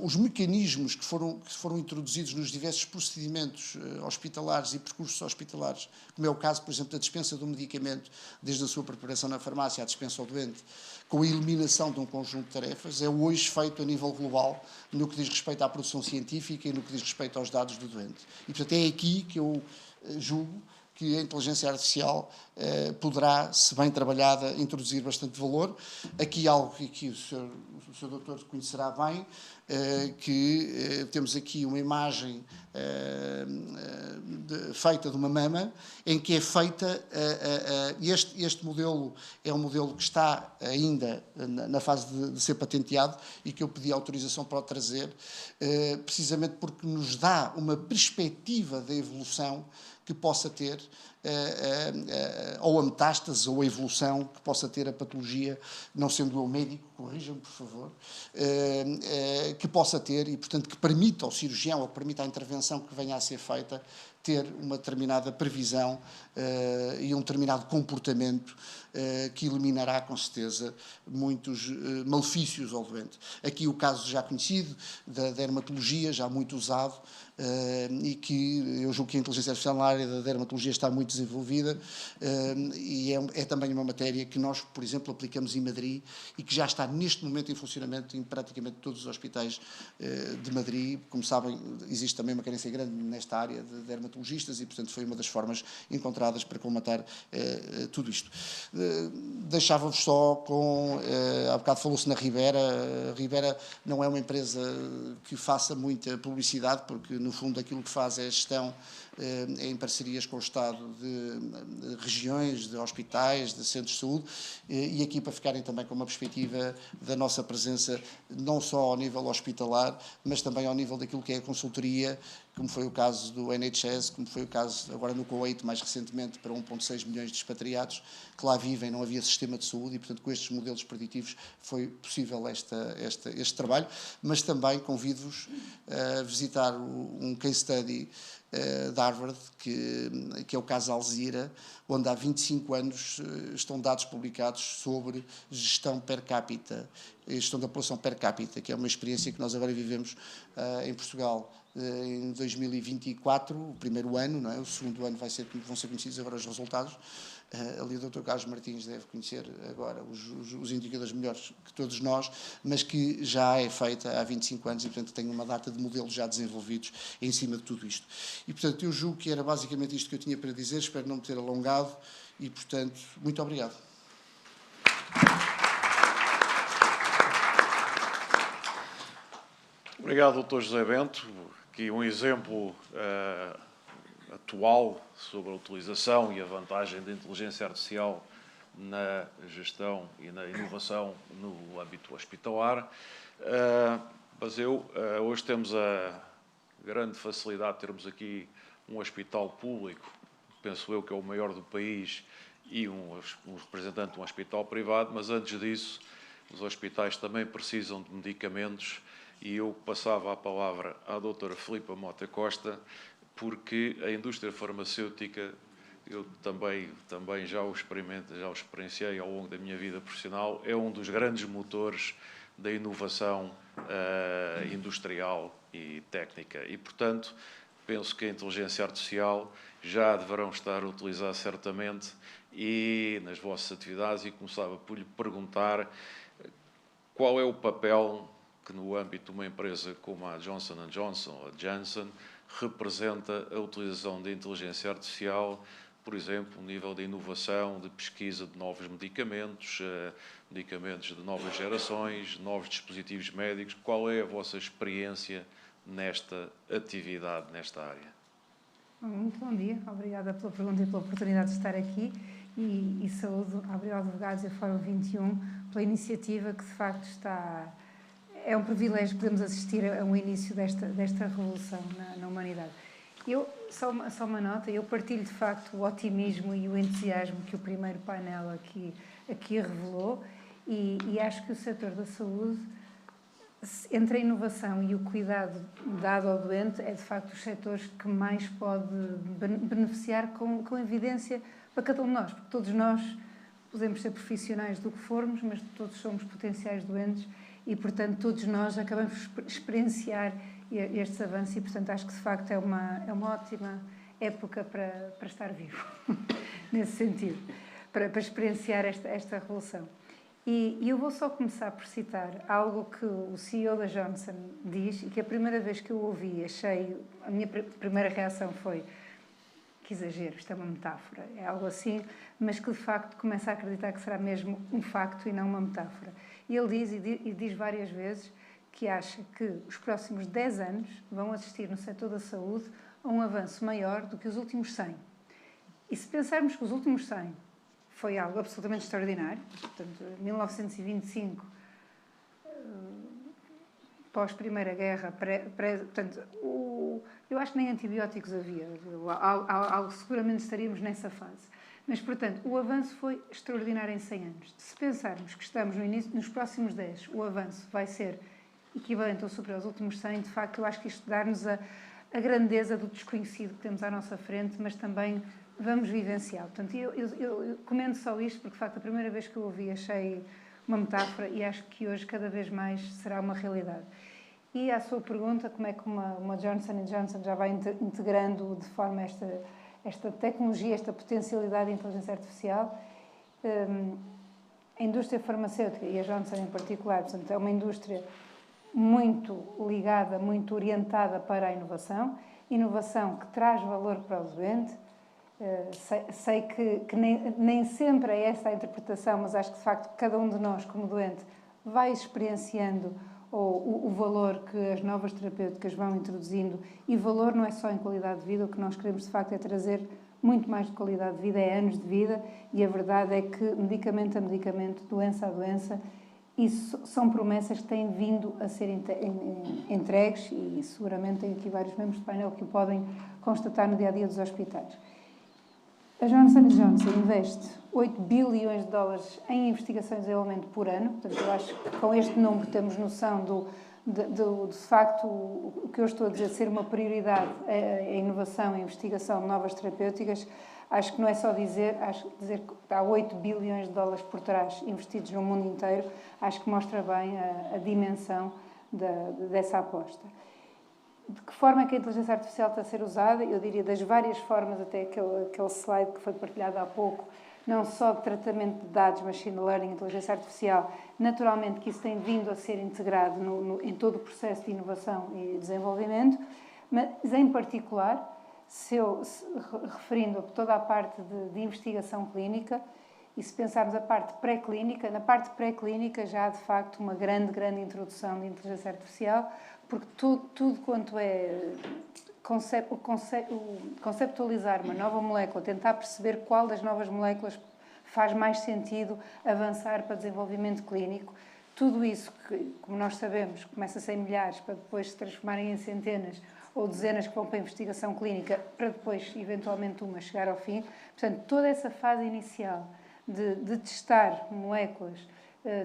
Speaker 3: os mecanismos que foram introduzidos nos diversos procedimentos hospitalares e percursos hospitalares, como é o caso, por exemplo, da dispensa do medicamento, desde a sua preparação na farmácia à dispensa ao doente, com a eliminação de um conjunto de tarefas, é hoje feito a nível global no que diz respeito à produção científica e no que diz respeito aos dados do doente. E, portanto, é aqui que eu julgo que a inteligência artificial poderá, se bem trabalhada, introduzir bastante valor. Aqui algo que o Sr. Doutor conhecerá bem, que temos aqui uma imagem feita de uma mama, em que é feita, este modelo é um modelo que está ainda na fase de ser patenteado e que eu pedi autorização para o trazer, precisamente porque nos dá uma perspectiva da evolução que possa ter, ou a metástase, ou a evolução que possa ter a patologia, não sendo eu médico, corrijam-me, por favor, que possa ter e, portanto, que permita ao cirurgião, ou que permita a intervenção que venha a ser feita, ter uma determinada previsão e um determinado comportamento que eliminará, com certeza, muitos malefícios ao doente. Aqui o caso já conhecido, da dermatologia, já muito usado, e que eu julgo que a inteligência artificial na área da dermatologia está muito desenvolvida, e é também uma matéria que nós, por exemplo, aplicamos em Madrid e que já está neste momento em funcionamento em praticamente todos os hospitais de Madrid. Como sabem, existe também uma carência grande nesta área de dermatologistas e, portanto, foi uma das formas encontradas para colmatar tudo isto. Deixava-vos só com... há bocado falou-se na Ribera. A Ribera não é uma empresa que faça muita publicidade, porque, no fundo, aquilo que faz é a gestão em parcerias com o Estado de regiões, de hospitais, de centros de saúde, e aqui para ficarem também com uma perspectiva da nossa presença, não só ao nível hospitalar, mas também ao nível daquilo que é a consultoria, como foi o caso do NHS, como foi o caso agora no Kuwait, mais recentemente, para 1,6 milhões de expatriados que lá vivem, não havia sistema de saúde e, portanto, com estes modelos preditivos foi possível este trabalho, mas também convido-vos a visitar um case study de Harvard, que é o caso Alzira, onde há 25 anos estão dados publicados sobre gestão per capita, gestão da população per capita, que é uma experiência que nós agora vivemos em Portugal em 2024, o primeiro ano, não é? O segundo ano vão ser conhecidos agora os resultados. Ali o Dr. Carlos Martins deve conhecer agora os indicadores melhores que todos nós, mas que já é feita há 25 anos e, portanto, tem uma data de modelos já desenvolvidos em cima de tudo isto. E, portanto, eu julgo que era basicamente isto que eu tinha para dizer, espero não me ter alongado e, portanto, muito obrigado.
Speaker 1: Obrigado, Dr. José Bento. Aqui um exemplo atual sobre a utilização e a vantagem da inteligência artificial na gestão e na inovação no âmbito hospitalar. Mas hoje temos a grande facilidade de termos aqui um hospital público, penso eu que é o maior do país, e um representante de um hospital privado, mas antes disso os hospitais também precisam de medicamentos. E eu passava a palavra à doutora Filipa Mota Costa, porque a indústria farmacêutica, eu também já o experienciei ao longo da minha vida profissional, é um dos grandes motores da inovação industrial e técnica. E, portanto, penso que a inteligência artificial já deverão estar a utilizar certamente e nas vossas atividades, e começava por lhe perguntar qual é o papel que no âmbito de uma empresa como a Johnson & Johnson ou a Janssen representa a utilização da inteligência artificial, por exemplo, no nível de inovação, de pesquisa de novos medicamentos, medicamentos de novas gerações, novos dispositivos médicos. Qual é a vossa experiência nesta atividade, nesta área?
Speaker 4: Muito bom dia, obrigada pela pergunta e pela oportunidade de estar aqui e saúdo a Abril Advogados e a Fórum 21 pela iniciativa que de facto está... É um privilégio podermos assistir a um início desta revolução na humanidade. Só uma nota, eu partilho de facto o otimismo e o entusiasmo que o primeiro painel aqui revelou e acho que o setor da saúde, entre a inovação e o cuidado dado ao doente, é de facto os setores que mais pode beneficiar com evidência para cada um de nós, porque todos nós podemos ser profissionais do que formos, mas todos somos potenciais doentes e, portanto, todos nós acabamos por experienciar estes avanços e, portanto, acho que de facto é uma ótima época para estar vivo, nesse sentido, para experienciar esta revolução. E eu vou só começar por citar algo que o CEO da Johnson diz e que a primeira vez que eu ouvi a minha primeira reação foi: que exagero, isto é uma metáfora, é algo assim, mas que de facto começa a acreditar que será mesmo um facto e não uma metáfora. E ele diz várias vezes que acha que os próximos 10 anos vão assistir no setor da saúde a um avanço maior do que os últimos 100. E se pensarmos que os últimos 100 foi algo absolutamente extraordinário, portanto, 1925, pós-Primeira Guerra, portanto, eu acho que nem antibióticos havia, seguramente estaríamos nessa fase. Mas, portanto, o avanço foi extraordinário em 100 anos. Se pensarmos que estamos nos próximos 10, o avanço vai ser equivalente ou superior aos últimos 100, de facto, eu acho que isto dá-nos a grandeza do desconhecido que temos à nossa frente, mas também vamos vivenciar. Portanto, eu comento só isto porque, de facto, a primeira vez que eu ouvi achei uma metáfora e acho que hoje cada vez mais será uma realidade. E à sua pergunta, como é que uma Johnson & Johnson já vai integrando de forma esta tecnologia, esta potencialidade de inteligência artificial? A indústria farmacêutica, e a Johnson em particular, portanto, é uma indústria muito ligada, muito orientada para a inovação que traz valor para o doente. Sei que nem sempre é essa a interpretação, mas acho que, de facto, cada um de nós, como doente, vai experienciando o valor que as novas terapêuticas vão introduzindo, e valor não é só em qualidade de vida, o que nós queremos, de facto, é trazer muito mais de qualidade de vida, é anos de vida, e a verdade é que, medicamento a medicamento, doença a doença, isso são promessas que têm vindo a ser entregues, e seguramente tem aqui vários membros do painel que o podem constatar no dia-a-dia dos hospitais. A Johnson & Johnson investe 8 bilhões de dólares em investigação e desenvolvimento por ano. Portanto, eu acho que com este número temos noção de facto, o que eu estou a dizer ser uma prioridade, a inovação e a investigação de novas terapêuticas. Acho que não é só dizer que há 8 bilhões de dólares por trás investidos no mundo inteiro. Acho que mostra bem a dimensão dessa aposta. De que forma é que a inteligência artificial está a ser usada? Eu diria das várias formas, até aquele slide que foi partilhado há pouco, não só de tratamento de dados, machine learning, inteligência artificial, naturalmente que isso tem vindo a ser integrado em todo o processo de inovação e desenvolvimento, mas em particular, referindo a toda a parte de investigação clínica, e se pensarmos a parte pré-clínica, na parte pré-clínica já há de facto uma grande introdução de inteligência artificial, porque tudo quanto é conceptualizar uma nova molécula, tentar perceber qual das novas moléculas faz mais sentido avançar para desenvolvimento clínico, tudo isso que, como nós sabemos, começa-se em milhares para depois se transformarem em centenas ou dezenas que vão para a investigação clínica para depois, eventualmente, uma chegar ao fim. Portanto, toda essa fase inicial de testar moléculas,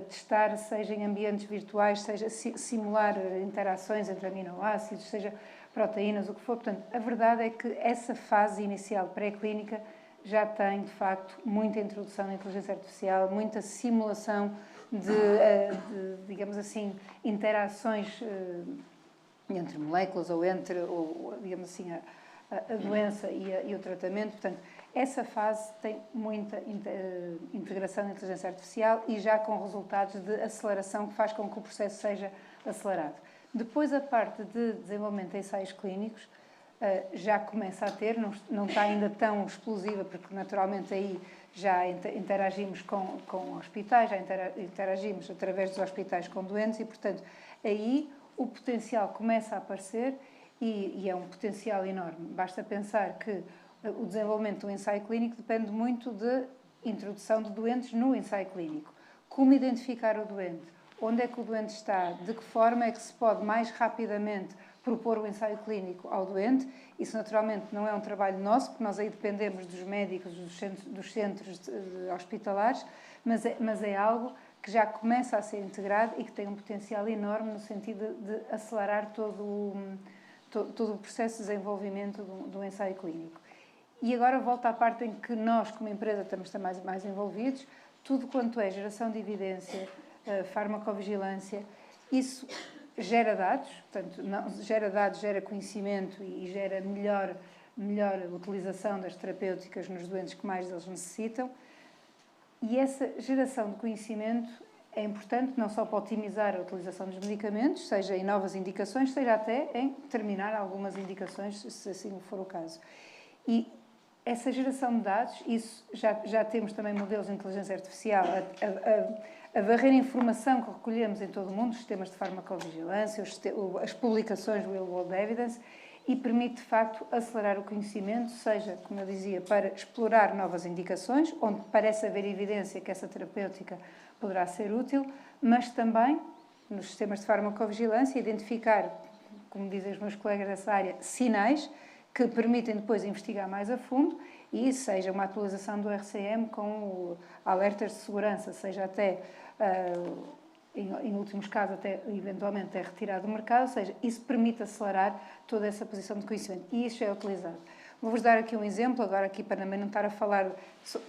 Speaker 4: testar, seja em ambientes virtuais, seja simular interações entre aminoácidos, seja proteínas, o que for. Portanto, a verdade é que essa fase inicial pré-clínica já tem, de facto, muita introdução da inteligência artificial, muita simulação de digamos assim, interações entre moléculas ou digamos assim, a doença e o tratamento. Portanto, essa fase tem muita integração da inteligência artificial e já com resultados de aceleração que faz com que o processo seja acelerado. Depois, a parte de desenvolvimento de ensaios clínicos já começa a ter, não está ainda tão explosiva, porque naturalmente aí já interagimos com hospitais, já interagimos através dos hospitais com doentes e, portanto, aí o potencial começa a aparecer e é um potencial enorme. Basta pensar que o desenvolvimento do ensaio clínico depende muito de introdução de doentes no ensaio clínico. Como identificar o doente? Onde é que o doente está? De que forma é que se pode mais rapidamente propor o ensaio clínico ao doente? Isso naturalmente não é um trabalho nosso, porque nós aí dependemos dos médicos, dos centros hospitalares, mas é algo que já começa a ser integrado e que tem um potencial enorme no sentido de acelerar todo o processo de desenvolvimento do ensaio clínico. E agora volto à parte em que nós, como empresa, estamos também mais envolvidos. Tudo quanto é geração de evidência, farmacovigilância, isso gera dados, portanto, gera dados, gera conhecimento e gera melhor utilização das terapêuticas nos doentes que mais deles necessitam. E essa geração de conhecimento é importante não só para otimizar a utilização dos medicamentos, seja em novas indicações, seja até em terminar algumas indicações, se assim for o caso. E essa geração de dados, isso já temos também modelos de inteligência artificial a varrer a informação que recolhemos em todo o mundo, os sistemas de farmacovigilância, as publicações do Real World Evidence, e permite, de facto, acelerar o conhecimento, seja, como eu dizia, para explorar novas indicações, onde parece haver evidência que essa terapêutica poderá ser útil, mas também, nos sistemas de farmacovigilância, identificar, como dizem os meus colegas dessa área, sinais que permitem depois investigar mais a fundo, e seja uma atualização do RCM com alertas de segurança, seja até, em últimos casos, até eventualmente é retirado do mercado, ou seja, isso permite acelerar toda essa posição de conhecimento, e isso é utilizado. Vou-vos dar aqui um exemplo, agora aqui para também não estar a falar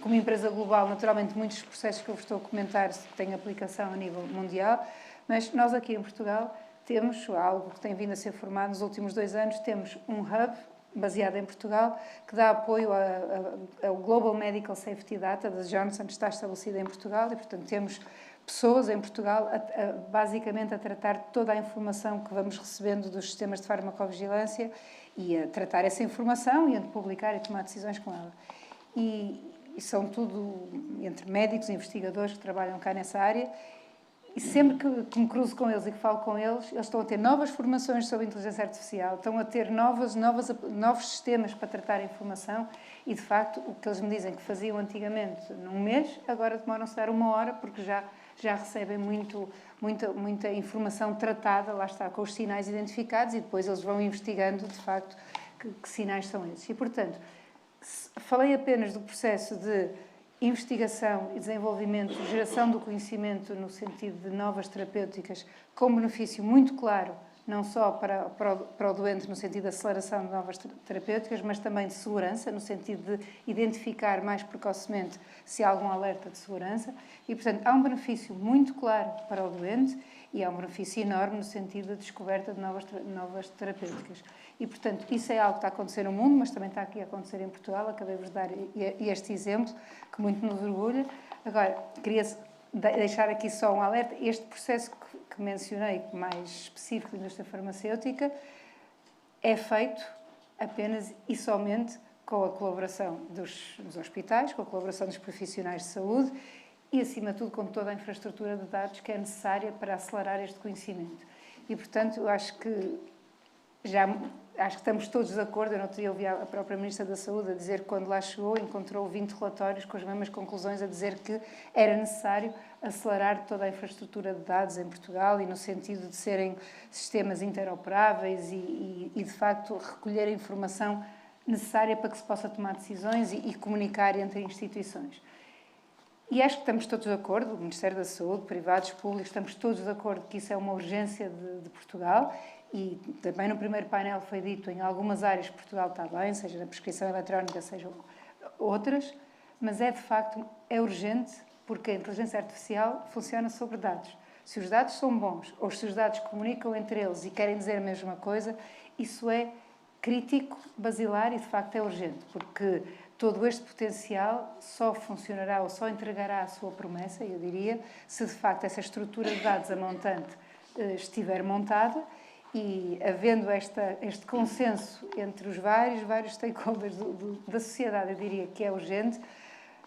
Speaker 4: como empresa global, naturalmente muitos processos que eu vos estou a comentar têm aplicação a nível mundial, mas nós aqui em Portugal temos algo que tem vindo a ser formado nos últimos 2 anos, temos um hub baseado em Portugal, que dá apoio ao Global Medical Safety Data da Johnson, que está estabelecida em Portugal, e, portanto, temos pessoas em Portugal basicamente a tratar toda a informação que vamos recebendo dos sistemas de farmacovigilância e a tratar essa informação e a publicar e tomar decisões com ela. E são tudo entre médicos e investigadores que trabalham cá nessa área. E sempre que me cruzo com eles e que falo com eles, eles estão a ter novas formações sobre inteligência artificial, estão a ter novos sistemas para tratar a informação e, de facto, o que eles me dizem que faziam antigamente num mês, agora demoram-se a dar 1 hora, porque já recebem muita informação tratada, lá está, com os sinais identificados, e depois eles vão investigando, de facto, que sinais são esses. E, portanto, falei apenas do processo de investigação e desenvolvimento, geração do conhecimento no sentido de novas terapêuticas, com benefício muito claro, não só para o doente no sentido de aceleração de novas terapêuticas, mas também de segurança, no sentido de identificar mais precocemente se há algum alerta de segurança. E, portanto, há um benefício muito claro para o doente e há um benefício enorme no sentido da descoberta de novas terapêuticas. E, portanto, isso é algo que está a acontecer no mundo, mas também está aqui a acontecer em Portugal. Acabei-vos de dar este exemplo, que muito nos orgulha. Agora, queria deixar aqui só um alerta. Este processo que mencionei, mais específico da indústria farmacêutica, é feito apenas e somente com a colaboração dos hospitais, com a colaboração dos profissionais de saúde e, acima de tudo, com toda a infraestrutura de dados que é necessária para acelerar este conhecimento. E, portanto, eu acho que estamos todos de acordo. Eu não teria ouvido a própria Ministra da Saúde a dizer que, quando lá chegou, encontrou 20 relatórios com as mesmas conclusões, a dizer que era necessário acelerar toda a infraestrutura de dados em Portugal e no sentido de serem sistemas interoperáveis e de facto, recolher a informação necessária para que se possa tomar decisões e comunicar entre instituições. E acho que estamos todos de acordo, o Ministério da Saúde, privados, públicos, estamos todos de acordo que isso é uma urgência de Portugal. E também no primeiro painel foi dito, em algumas áreas Portugal está bem, seja na prescrição eletrónica, seja outras, mas de facto é urgente, porque a inteligência artificial funciona sobre dados. Se os dados são bons, ou se os dados comunicam entre eles e querem dizer a mesma coisa, isso é crítico, basilar e de facto é urgente, porque todo este potencial só funcionará ou só entregará a sua promessa, eu diria, se de facto essa estrutura de dados a montante estiver montada. E, havendo este consenso entre os vários stakeholders da sociedade, eu diria que é urgente,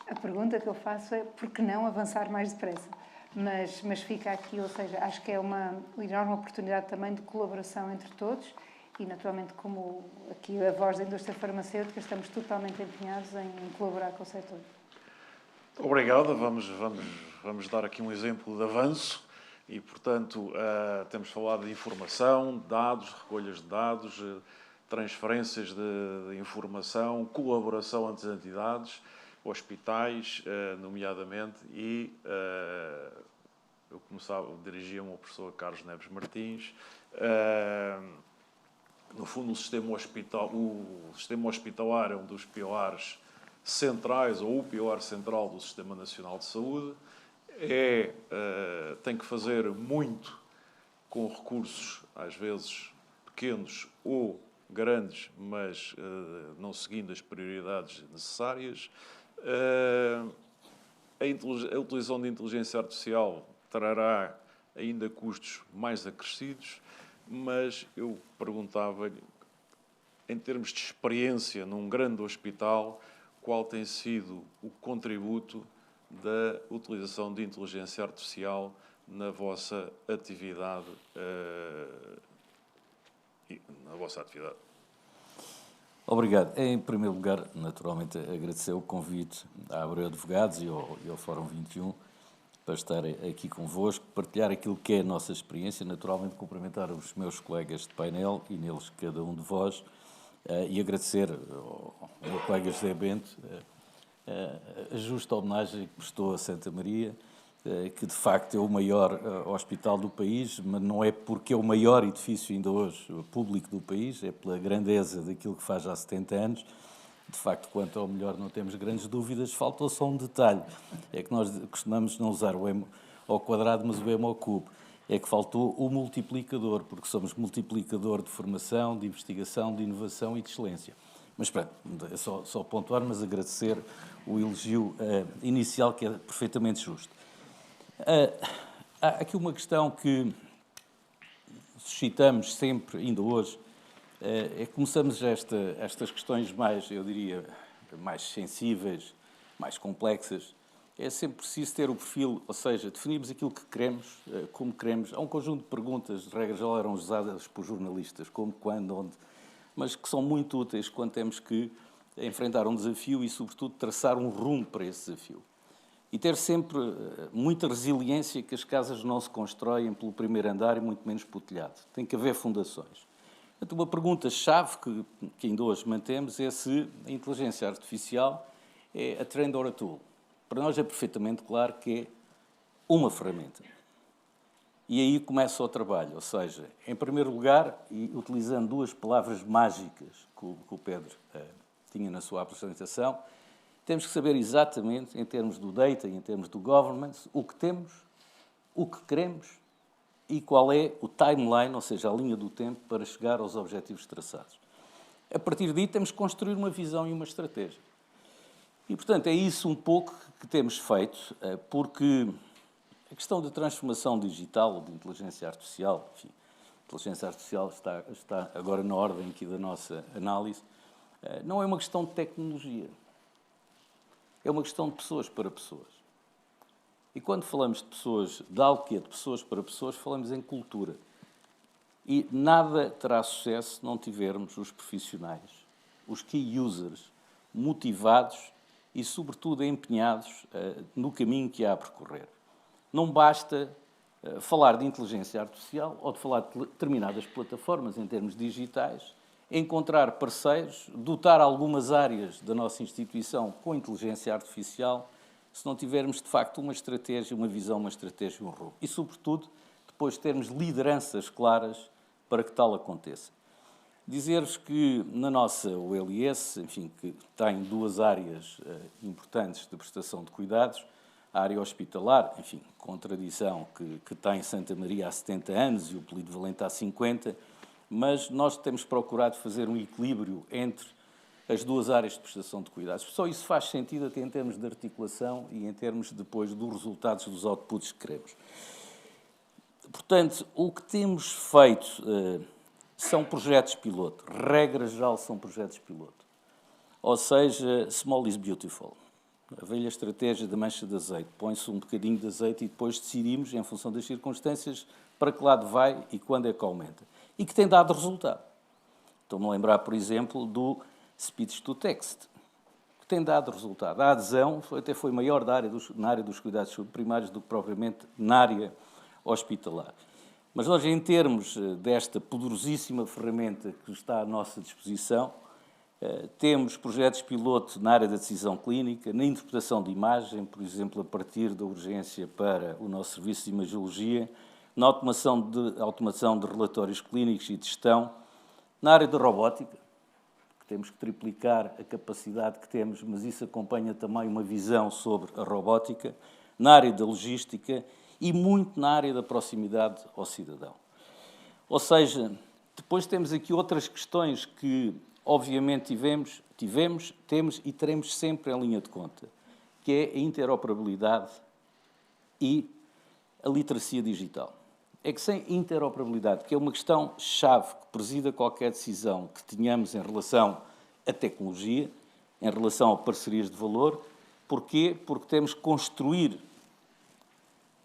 Speaker 4: a pergunta que eu faço é por que não avançar mais depressa? Mas fica aqui, ou seja, acho que é uma enorme oportunidade também de colaboração entre todos e, naturalmente, como aqui a voz da indústria farmacêutica, estamos totalmente empenhados em colaborar com o setor.
Speaker 1: Obrigado. Vamos dar aqui um exemplo de avanço e, portanto, temos falado de informação, dados, recolhas de dados, transferências de informação, colaboração entre as entidades, hospitais, nomeadamente, e eu dirigia-me ao professor Carlos Neves Martins. No fundo, o sistema hospitalar é um dos pilares centrais, ou o pilar central do Sistema Nacional de Saúde. Tem que fazer muito com recursos, às vezes pequenos ou grandes, mas não seguindo as prioridades necessárias. A utilização de inteligência artificial trará ainda custos mais acrescidos, mas eu perguntava-lhe, em termos de experiência num grande hospital, qual tem sido o contributo da utilização de inteligência artificial na vossa atividade?
Speaker 5: Obrigado. Em primeiro lugar, naturalmente, agradecer o convite à Abreu Advogados e ao Fórum 21 para estar aqui convosco, partilhar aquilo que é a nossa experiência, naturalmente cumprimentar os meus colegas de painel e neles cada um de vós, e agradecer ao meu colega José Bento a justa homenagem que prestou a Santa Maria, que de facto é o maior hospital do país, mas não é porque é o maior edifício ainda hoje público do país, é pela grandeza daquilo que faz há 70 anos. De facto, quanto ao melhor não temos grandes dúvidas, faltou só um detalhe, é que nós costumamos não usar o M ao quadrado, mas o M ao cubo. É que faltou o multiplicador, porque somos multiplicador de formação, de investigação, de inovação e de excelência. Mas pronto, é só pontuar, mas agradecer o elogio inicial, que é perfeitamente justo. Há aqui uma questão que suscitamos sempre, ainda hoje, é que começamos estas questões mais, eu diria, mais sensíveis, mais complexas. É sempre preciso ter o perfil, ou seja, definirmos aquilo que queremos, como queremos. Há um conjunto de perguntas, de regras já eram usadas por jornalistas, como, quando, onde, mas que são muito úteis quando temos que enfrentar um desafio e, sobretudo, traçar um rumo para esse desafio. E ter sempre muita resiliência, que as casas não se constroem pelo primeiro andar e muito menos pelo telhado. Tem que haver fundações. Portanto, uma pergunta-chave que ainda hoje mantemos é se a inteligência artificial é a trend or a tool. Para nós é perfeitamente claro que é uma ferramenta. E aí começa o trabalho, ou seja, em primeiro lugar, e utilizando duas palavras mágicas que o Pedro tinha na sua apresentação, temos que saber exatamente, em termos do data e em termos do governance, o que temos, o que queremos e qual é o timeline, ou seja, a linha do tempo para chegar aos objetivos traçados. A partir daí temos que construir uma visão e uma estratégia. E, portanto, é isso um pouco que temos feito, porque a questão da transformação digital, de inteligência artificial, enfim, a inteligência artificial está agora na ordem aqui da nossa análise, não é uma questão de tecnologia, é uma questão de pessoas para pessoas. E quando falamos de pessoas, de algo que é de pessoas para pessoas, falamos em cultura. E nada terá sucesso se não tivermos os profissionais, os key users, motivados e, sobretudo, empenhados no caminho que há a percorrer. Não basta falar de inteligência artificial ou de falar de determinadas plataformas em termos digitais, encontrar parceiros, dotar algumas áreas da nossa instituição com inteligência artificial, se não tivermos, de facto, uma estratégia, uma visão, uma estratégia e um rumo. E, sobretudo, depois termos lideranças claras para que tal aconteça. Dizer-vos que na nossa OLS, enfim, que tem duas áreas importantes de prestação de cuidados, a área hospitalar, enfim, com tradição que tem Santa Maria há 70 anos e o Polido Valente há 50, mas nós temos procurado fazer um equilíbrio entre as duas áreas de prestação de cuidados. Só isso faz sentido até em termos de articulação e em termos depois dos resultados, dos outputs que queremos. Portanto, o que temos feito são projetos piloto. Regra geral, são projetos piloto. Ou seja, small is beautiful. A velha estratégia da mancha de azeite. Põe-se um bocadinho de azeite e depois decidimos, em função das circunstâncias, para que lado vai e quando é que aumenta. E que tem dado resultado. Estou-me a lembrar, por exemplo, do Speech to Text, que tem dado resultado. A adesão até foi maior na área dos cuidados primários do que propriamente na área hospitalar. Mas nós, em termos desta poderosíssima ferramenta que está à nossa disposição, temos projetos piloto na área da decisão clínica, na interpretação de imagem, por exemplo, a partir da urgência para o nosso serviço de imagiologia, na automação de relatórios clínicos e de gestão, na área da robótica, que temos que triplicar a capacidade que temos, mas isso acompanha também uma visão sobre a robótica, na área da logística e muito na área da proximidade ao cidadão. Ou seja, depois temos aqui outras questões que, obviamente, temos e teremos sempre em linha de conta, que é a interoperabilidade e a literacia digital. É que sem interoperabilidade, que é uma questão-chave que presida qualquer decisão que tenhamos em relação à tecnologia, em relação a parcerias de valor, porquê? Porque temos que construir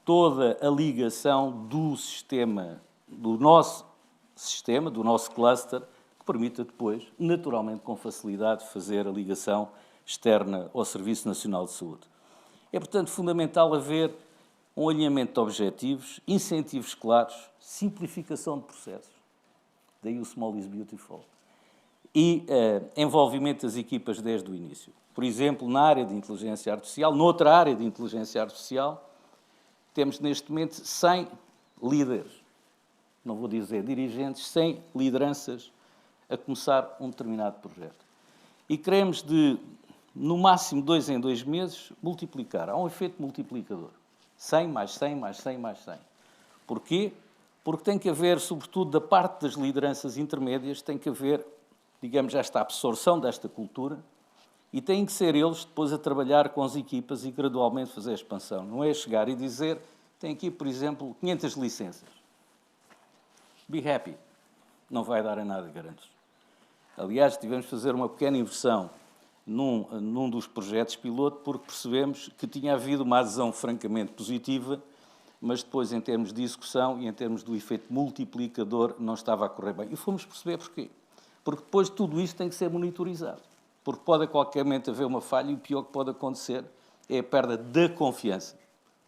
Speaker 5: toda a ligação do sistema, do nosso cluster, que permita depois, naturalmente com facilidade, fazer a ligação externa ao Serviço Nacional de Saúde. É, portanto, fundamental haver um alinhamento de objetivos, incentivos claros, simplificação de processos, daí o Small is Beautiful, e envolvimento das equipas desde o início. Por exemplo, na área de inteligência artificial, noutra área de inteligência artificial, temos neste momento 100 líderes, não vou dizer dirigentes, 100 lideranças a começar um determinado projeto. E queremos de, no máximo 2 em 2 meses, multiplicar. Há um efeito multiplicador. 100 mais 100 mais 100 mais 100. Porquê? Porque tem que haver, sobretudo da parte das lideranças intermédias, tem que haver, digamos, esta absorção desta cultura e têm que ser eles depois a trabalhar com as equipas e gradualmente fazer a expansão. Não é chegar e dizer, tem aqui, por exemplo, 500 licenças. Be happy. Não vai dar a nada, garanto. Aliás, tivemos de fazer uma pequena inversão num dos projetos piloto, porque percebemos que tinha havido uma adesão francamente positiva, mas depois, em termos de execução e em termos do efeito multiplicador, não estava a correr bem. E fomos perceber porquê. Porque depois tudo isto tem que ser monitorizado. Porque pode a qualquer momento haver uma falha e o pior que pode acontecer é a perda da confiança,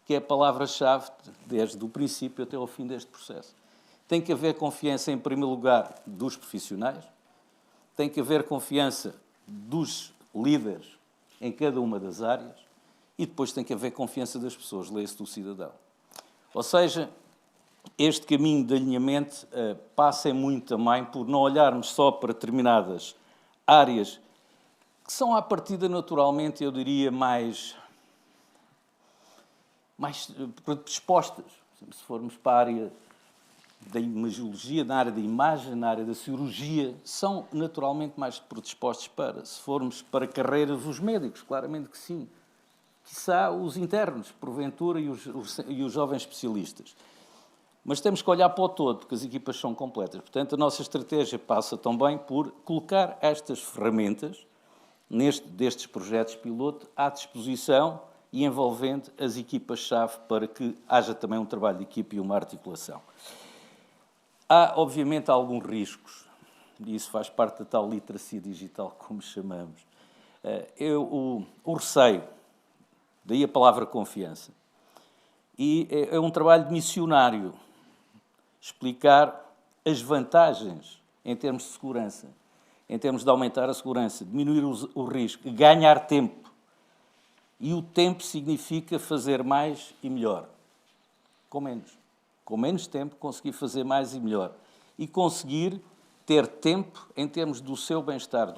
Speaker 5: que é a palavra-chave desde o princípio até ao fim deste processo. Tem que haver confiança, em primeiro lugar, dos profissionais, tem que haver confiança dos líderes em cada uma das áreas e depois tem que haver confiança das pessoas, lê-se do cidadão. Ou seja, este caminho de alinhamento passa muito também por não olharmos só para determinadas áreas que são, à partida, naturalmente, eu diria, mais predispostas. Se formos para a área da imagiologia, na área da imagem, na área da cirurgia, são naturalmente mais predispostos para. Se formos para carreiras, os médicos, claramente que sim. Quiçá os internos, porventura, e os jovens especialistas. Mas temos que olhar para o todo, porque as equipas são completas. Portanto, a nossa estratégia passa também por colocar estas ferramentas destes projetos piloto à disposição e envolvendo as equipas-chave para que haja também um trabalho de equipe e uma articulação. Há, obviamente, alguns riscos, e isso faz parte da tal literacia digital, como chamamos. O receio, daí a palavra confiança. E é um trabalho missionário, explicar as vantagens em termos de segurança, em termos de aumentar a segurança, diminuir o risco, ganhar tempo. E o tempo significa fazer mais e melhor, com menos. Com menos tempo, conseguir fazer mais e melhor. E conseguir ter tempo em termos do seu bem-estar.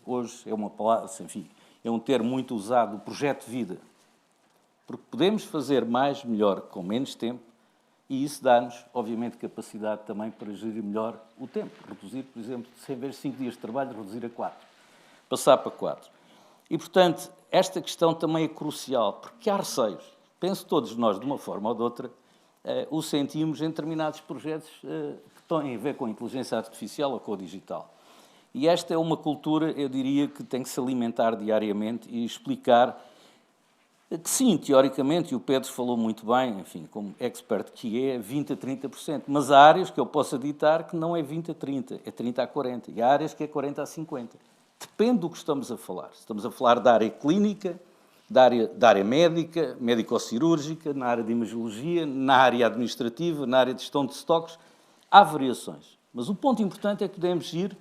Speaker 5: Hoje é uma palavra, enfim, é um termo muito usado, o projeto de vida. Porque podemos fazer mais, melhor, com menos tempo, e isso dá-nos, obviamente, capacidade também para gerir melhor o tempo. Reduzir, por exemplo, se em vez de 5 dias de trabalho, reduzir a 4. Passar para 4. E, portanto, esta questão também é crucial, porque há receios. Penso todos nós, de uma forma ou de outra, o sentimos em determinados projetos que têm a ver com a inteligência artificial ou com o digital. E esta é uma cultura, eu diria, que tem que se alimentar diariamente e explicar Que sim, teoricamente, e o Pedro falou muito bem, enfim, como expert que é, 20% a 30%, mas há áreas que eu posso aditar que não é 20% a 30%, é 30% a 40%, e há áreas que é 40% a 50%. Depende do que estamos a falar. Estamos a falar da área clínica, da área médica, médico-cirúrgica, na área de imagiologia, na área administrativa, na área de gestão de estoques, há variações. Mas o ponto importante é que podemos ir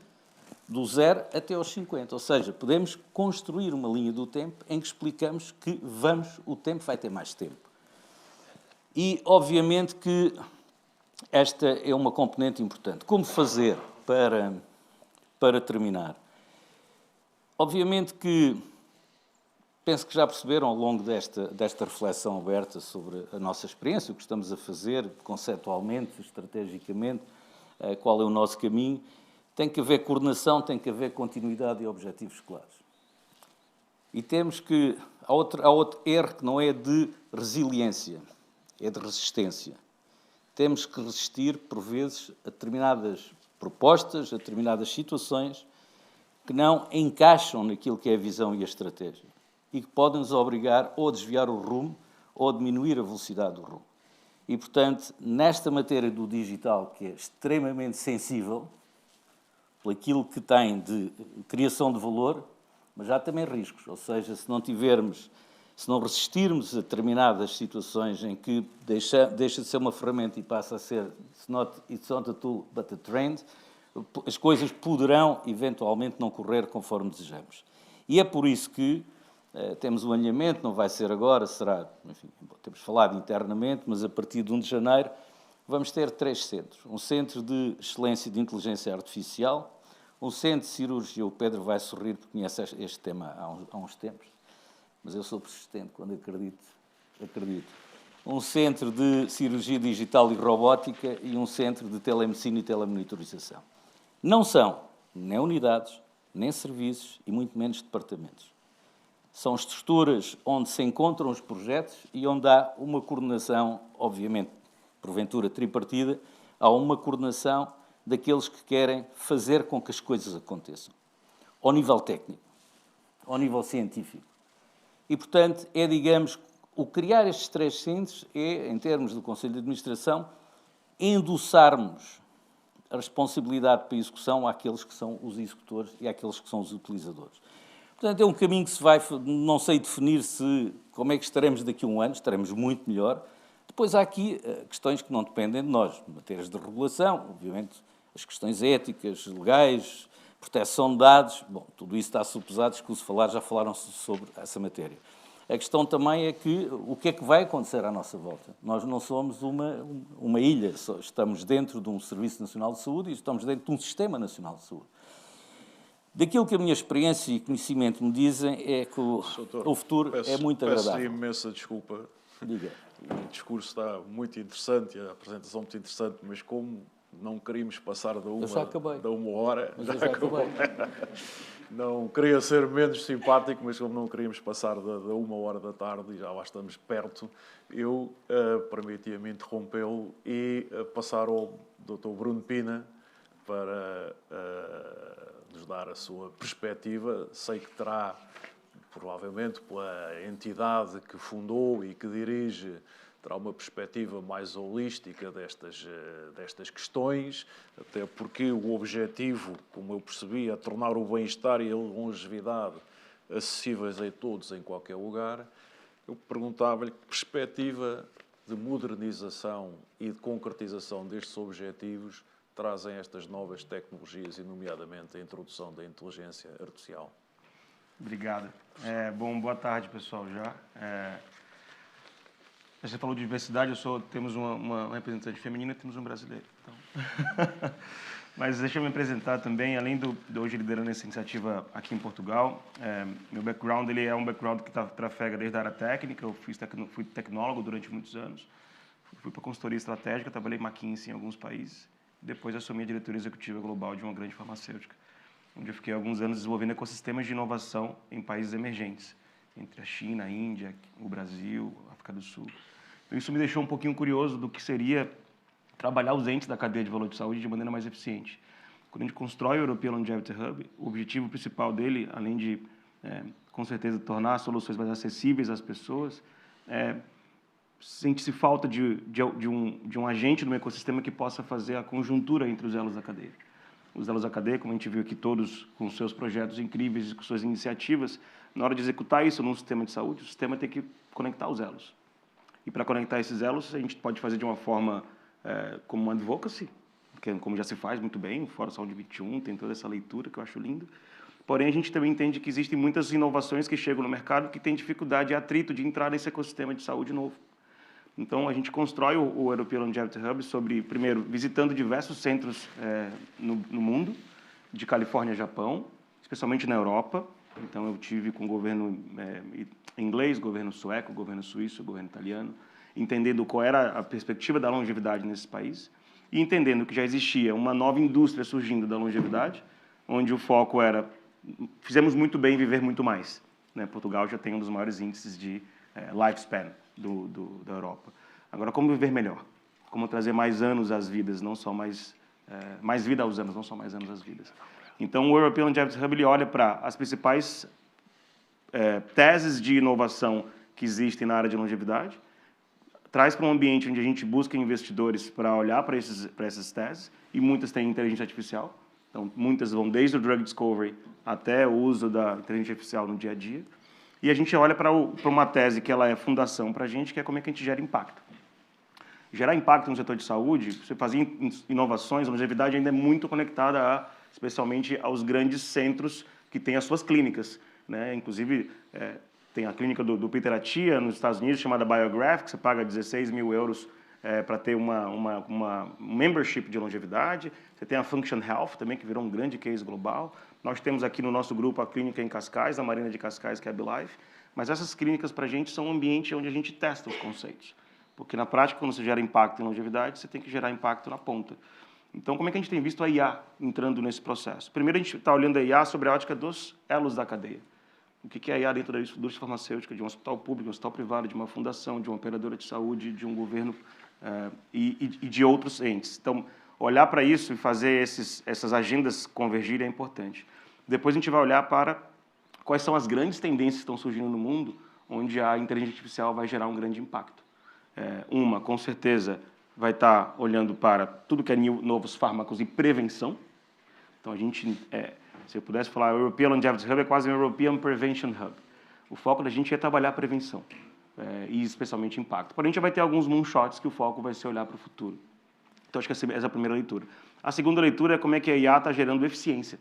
Speaker 5: do 0 até aos 50, ou seja, podemos construir uma linha do tempo em que explicamos que o tempo vai ter mais tempo. E, obviamente, que esta é uma componente importante. Como fazer para terminar? Obviamente que, penso que já perceberam ao longo desta reflexão aberta sobre a nossa experiência, o que estamos a fazer, conceptualmente, estrategicamente, qual é o nosso caminho. Tem que haver coordenação, tem que haver continuidade e objetivos claros. E temos que... Há outro erro que não é de resiliência, é de resistência. Temos que resistir, por vezes, a determinadas propostas, a determinadas situações que não encaixam naquilo que é a visão e a estratégia e que podem nos obrigar ou a desviar o rumo ou a diminuir a velocidade do rumo. E, portanto, nesta matéria do digital, que é extremamente sensível, por aquilo que tem de criação de valor, mas já também riscos. Ou seja, se não resistirmos a determinadas situações em que deixa de ser uma ferramenta e passa a ser it's not a tool, but a trend, as coisas poderão, eventualmente, não correr conforme desejamos. E é por isso que temos um alinhamento, não vai ser agora, será, enfim, temos falado internamente, mas a partir de 1 de janeiro, vamos ter 3 centros. Um centro de excelência de inteligência artificial, um centro de cirurgia, o Pedro vai sorrir porque conhece este tema há uns tempos, mas eu sou persistente quando acredito. Um centro de cirurgia digital e robótica e um centro de telemedicina e telemonitorização. Não são nem unidades, nem serviços e muito menos departamentos. São estruturas onde se encontram os projetos e onde há uma coordenação, obviamente, porventura tripartida, há uma coordenação daqueles que querem fazer com que as coisas aconteçam. Ao nível técnico, ao nível científico. E, portanto, digamos, o criar estes 3 centros é, em termos do Conselho de Administração, endossarmos a responsabilidade para a execução àqueles que são os executores e àqueles que são os utilizadores. Portanto, é um caminho que se vai, não sei definir como é que estaremos daqui a um ano, estaremos muito melhor. Depois há aqui questões que não dependem de nós, matérias de regulação, obviamente, as questões éticas, legais, proteção de dados, bom, tudo isso está supesado, escuso falar, já falaram sobre essa matéria. A questão também é que o que é que vai acontecer à nossa volta? Nós não somos uma ilha, estamos dentro de um Serviço Nacional de Saúde e estamos dentro de um Sistema Nacional de Saúde. Daquilo que a minha experiência e conhecimento me dizem é que o futuro é muito agradável.
Speaker 1: Peço imensa desculpa.
Speaker 5: Diga.
Speaker 1: O discurso está muito interessante, a apresentação muito interessante, mas como não queríamos passar da uma hora,
Speaker 5: já acabei.
Speaker 1: Não queria ser menos simpático, mas como não queríamos passar da 1h da tarde e já lá estamos perto, eu permitia-me interrompê-lo e passar ao Dr. Bruno Pina para nos dar a sua perspectiva. Sei que terá, provavelmente, pela entidade que fundou e que dirige, terá uma perspectiva mais holística destas questões, até porque o objetivo, como eu percebi, é tornar o bem-estar e a longevidade acessíveis a todos em qualquer lugar. Eu perguntava-lhe que perspectiva de modernização e de concretização destes objetivos trazem estas novas tecnologias, e nomeadamente a introdução da inteligência artificial.
Speaker 6: Obrigado. Boa tarde, pessoal, já. Você falou de diversidade, temos uma representante feminina e temos um brasileiro. Então. Mas deixa eu me apresentar também, além de hoje liderando essa iniciativa aqui em Portugal, meu background ele é um background que trafega desde a área técnica. Eu fui tecnólogo durante muitos anos, fui para consultoria estratégica, trabalhei em McKinsey em alguns países, depois assumi a diretoria executiva global de uma grande farmacêutica, onde eu fiquei alguns anos desenvolvendo ecossistemas de inovação em países emergentes, entre a China, a Índia, o Brasil, a África do Sul. Então, isso me deixou um pouquinho curioso do que seria trabalhar os entes da cadeia de valor de saúde de maneira mais eficiente. Quando a gente constrói o European Longevity Hub, o objetivo principal dele, além de com certeza, tornar soluções mais acessíveis às pessoas, sente-se falta de um agente no ecossistema que possa fazer a conjuntura entre os elos da cadeia. Os elos da cadeia, como a gente viu aqui todos com seus projetos incríveis e com suas iniciativas, na hora de executar isso num sistema de saúde, o sistema tem que conectar os elos. E para conectar esses elos, a gente pode fazer de uma forma como uma advocacy, que, como já se faz muito bem, o Fórum Saúde 21 tem toda essa leitura que eu acho lindo. Porém, a gente também entende que existem muitas inovações que chegam no mercado que têm dificuldade e atrito de entrar nesse ecossistema de saúde novo. Então, a gente constrói o European Longevity Hub primeiro, visitando diversos centros no mundo, de Califórnia a Japão, especialmente na Europa. Então, eu tive com o governo inglês, governo sueco, governo suíço, governo italiano, entendendo qual era a perspectiva da longevidade nesse país e entendendo que já existia uma nova indústria surgindo da longevidade, onde o foco era, fizemos muito bem viver muito mais. Né? Portugal já tem um dos maiores índices de lifespan da Europa. Agora, como viver melhor? Como trazer mais anos às vidas, não só mais vida aos anos, não só mais anos às vidas. Então, o European Longevity Hub ele olha para as principais teses de inovação que existem na área de longevidade, traz para um ambiente onde a gente busca investidores para olhar para essas teses, e muitas têm inteligência artificial. Então, muitas vão desde o drug discovery até o uso da inteligência artificial no dia a dia. E a gente olha para uma tese que ela é fundação para a gente, que é como é que a gente gera impacto. Gerar impacto no setor de saúde, você fazer inovações, a longevidade ainda é muito conectada, especialmente aos grandes centros que têm as suas clínicas. Né? Inclusive, tem a clínica do Peter Attia, nos Estados Unidos, chamada Biograph, que você paga 16 mil euros para ter uma membership de longevidade. Você tem a Function Health também, que virou um grande case global. Nós temos aqui no nosso grupo a clínica em Cascais, a Marina de Cascais, que é a BeLife. Mas essas clínicas, para a gente, são um ambiente onde a gente testa os conceitos. Porque, na prática, quando você gera impacto em longevidade, você tem que gerar impacto na ponta. Então, como é que a gente tem visto a IA entrando nesse processo? Primeiro, a gente está olhando a IA sobre a ótica dos elos da cadeia. O que é a IA dentro da indústria farmacêutica, de um hospital público, de um hospital privado, de uma fundação, de uma operadora de saúde, de um governo e de outros entes. Então, olhar para isso e fazer essas agendas convergirem é importante. Depois, a gente vai olhar para quais são as grandes tendências que estão surgindo no mundo, onde a inteligência artificial vai gerar um grande impacto. Com certeza, vai estar olhando para tudo que é novos fármacos e prevenção. Então, a gente, se eu pudesse falar, o European Longevity Hub é quase um European Prevention Hub. O foco da gente é trabalhar prevenção, e especialmente impacto. Porém, a gente vai ter alguns moonshots que o foco vai ser olhar para o futuro. Então, acho que essa é a primeira leitura. A segunda leitura é como é que a IA está gerando eficiência.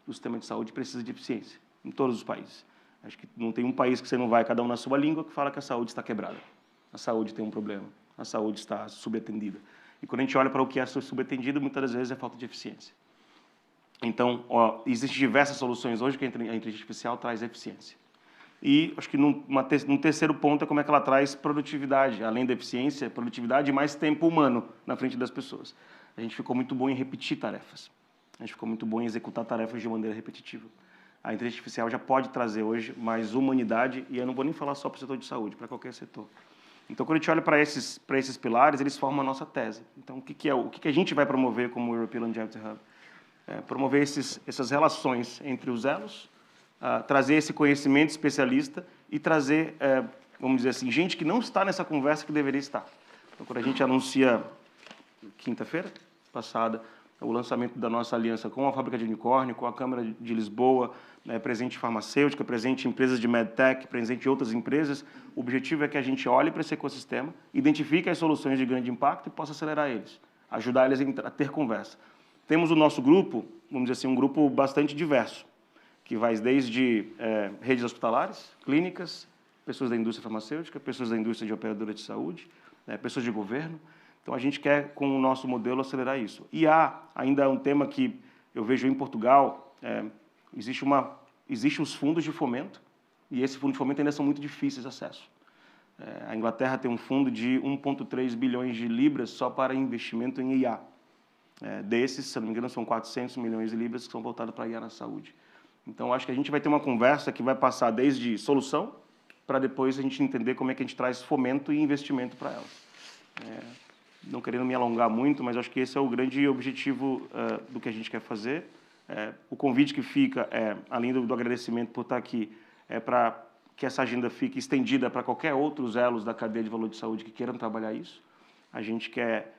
Speaker 6: O sistema de saúde precisa de eficiência, em todos os países. Acho que não tem um país que você não vai, cada um na sua língua, que fala que a saúde está quebrada. A saúde tem um problema, a saúde está subatendida. E quando a gente olha para o que é subatendido, muitas das vezes é falta de eficiência. Então, existem diversas soluções hoje que a inteligência artificial traz eficiência. E acho que num terceiro ponto é como é que ela traz produtividade, além da eficiência, produtividade e mais tempo humano na frente das pessoas. A gente ficou muito bom em repetir tarefas. A gente ficou muito bom em executar tarefas de maneira repetitiva. A inteligência artificial já pode trazer hoje mais humanidade, e eu não vou nem falar só para o setor de saúde, para qualquer setor. Então, quando a gente olha para esses pilares, eles formam a nossa tese. Então, o que a gente vai promover como European Longevity Hub? Promover essas relações entre os elos, trazer esse conhecimento especialista e trazer, vamos dizer assim, gente que não está nessa conversa que deveria estar. Então, quando a gente anuncia, quinta-feira passada, o lançamento da nossa aliança com a Fábrica de Unicórnio, com a Câmara de Lisboa, presente em farmacêutica, presente em empresas de medtech, presente em outras empresas, o objetivo é que a gente olhe para esse ecossistema, identifique as soluções de grande impacto e possa acelerar eles, ajudar eles a ter conversa. Temos o nosso grupo, vamos dizer assim, um grupo bastante diverso, que vai desde redes hospitalares, clínicas, pessoas da indústria farmacêutica, pessoas da indústria de operadora de saúde, pessoas de governo. Então, a gente quer, com o nosso modelo, acelerar isso. E há ainda um tema que eu vejo em Portugal, existem os fundos de fomento, e esse fundo de fomento ainda são muito difíceis de acesso. A Inglaterra tem um fundo de 1,3 bilhões de libras só para investimento em IA. Desses, se não me engano, são 400 milhões de libras que são voltados para a IA na saúde. Então, acho que a gente vai ter uma conversa que vai passar desde solução, para depois a gente entender como é que a gente traz fomento e investimento para elas. Não querendo me alongar muito, mas acho que esse é o grande objetivo do que a gente quer fazer. O convite que fica, além do agradecimento por estar aqui, para que essa agenda fique estendida para qualquer outros elos da cadeia de valor de saúde que queiram trabalhar isso. A gente quer,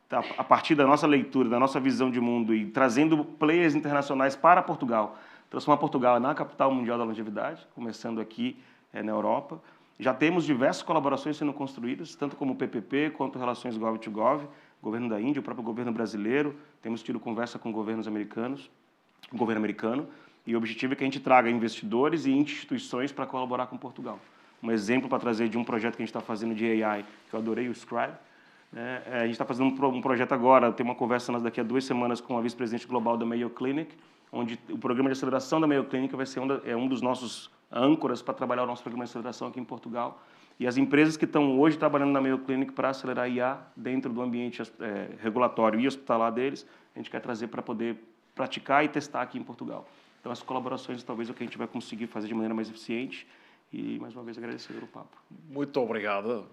Speaker 6: a partir da nossa leitura, da nossa visão de mundo e trazendo players internacionais para Portugal, transformar Portugal na capital mundial da longevidade, começando aqui na Europa. Já temos diversas colaborações sendo construídas, tanto como o PPP, quanto relações Gov-to-Gov, governo da Índia, o próprio governo brasileiro. Temos tido conversa com governos americanos, o governo americano, e o objetivo é que a gente traga investidores e instituições para colaborar com Portugal. Um exemplo para trazer de um projeto que a gente está fazendo de AI, que eu adorei, o Scribe. A gente está fazendo um projeto agora, tem uma conversa daqui a 2 semanas com a vice-presidente global da Mayo Clinic, onde o programa de aceleração da Mayo Clinic vai ser um dos nossos âncoras para trabalhar o nosso programa de aceleração aqui em Portugal. E as empresas que estão hoje trabalhando na Mayo Clinic para acelerar a IA dentro do ambiente regulatório e hospitalar deles, a gente quer trazer para poder praticar e testar aqui em Portugal. Então, essas colaborações talvez é o que a gente vai conseguir fazer de maneira mais eficiente. E, mais uma vez, agradecer pelo papo.
Speaker 1: Muito obrigado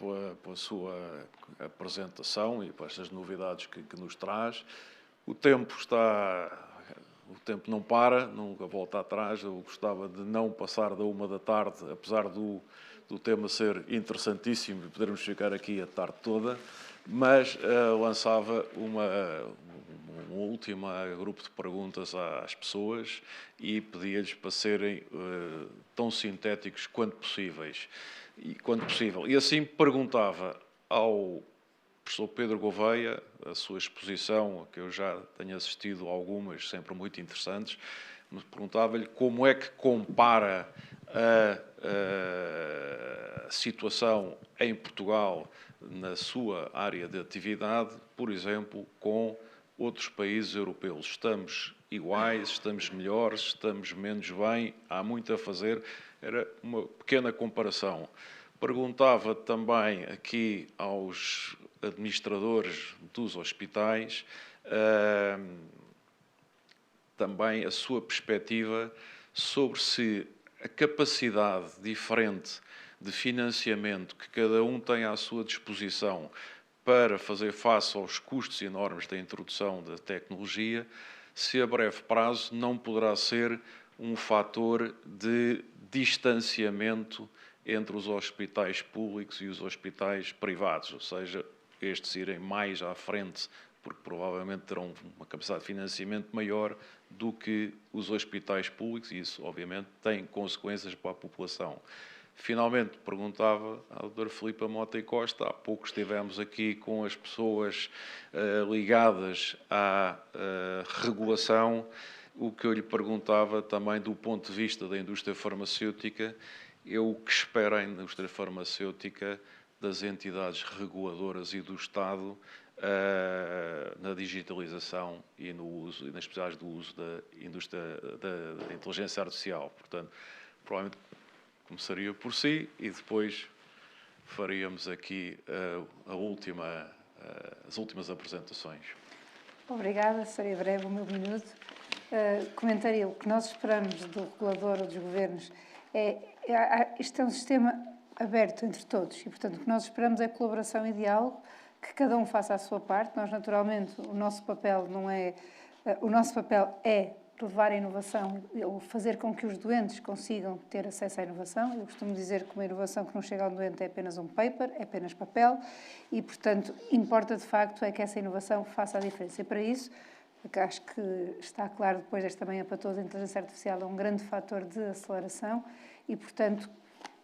Speaker 1: pela sua apresentação e por estas novidades que nos traz. O tempo não para, nunca volta atrás. Eu gostava de não passar da 1 da tarde, apesar do tema ser interessantíssimo e podermos ficar aqui a tarde toda, mas lançava um último grupo de perguntas às pessoas e pedia-lhes para serem tão sintéticos quanto possível. E assim perguntava ao professor Pedro Gouveia, a sua exposição, que eu já tenho assistido a algumas, sempre muito interessantes, perguntava-lhe como é que compara a situação em Portugal na sua área de atividade, por exemplo, com outros países europeus. Estamos iguais, estamos melhores, estamos menos bem, há muito a fazer. Era uma pequena comparação. Perguntava também aqui aos administradores dos hospitais também a sua perspectiva sobre se a capacidade diferente de financiamento que cada um tem à sua disposição para fazer face aos custos enormes da introdução da tecnologia, se a breve prazo não poderá ser um fator de distanciamento entre os hospitais públicos e os hospitais privados, ou seja, estes irem mais à frente, porque provavelmente terão uma capacidade de financiamento maior do que os hospitais públicos, e isso, obviamente, tem consequências para a população. Finalmente, perguntava ao Dr. Filipe Mota e Costa, há pouco estivemos aqui com as pessoas ligadas à regulação, o que eu lhe perguntava também do ponto de vista da indústria farmacêutica, o que espera a indústria farmacêutica das entidades reguladoras e do Estado na digitalização e no uso, e nas possibilidades do uso da indústria da inteligência artificial. Portanto, provavelmente começaria por si e depois faríamos aqui as últimas apresentações.
Speaker 4: Obrigada, serei breve, o meu minuto. Comentaria o que nós esperamos do regulador ou dos governos. Isto é um sistema aberto entre todos e, portanto, o que nós esperamos é colaboração e diálogo, que cada um faça a sua parte. Nós, naturalmente, o nosso papel é levar a inovação, ou fazer com que os doentes consigam ter acesso à inovação. Eu costumo dizer que uma inovação que não chega ao doente é apenas um paper, é apenas papel e, portanto, importa de facto é que essa inovação faça a diferença. E para isso, acho que está claro depois desta manhã para todos, a inteligência artificial é um grande fator de aceleração e, portanto,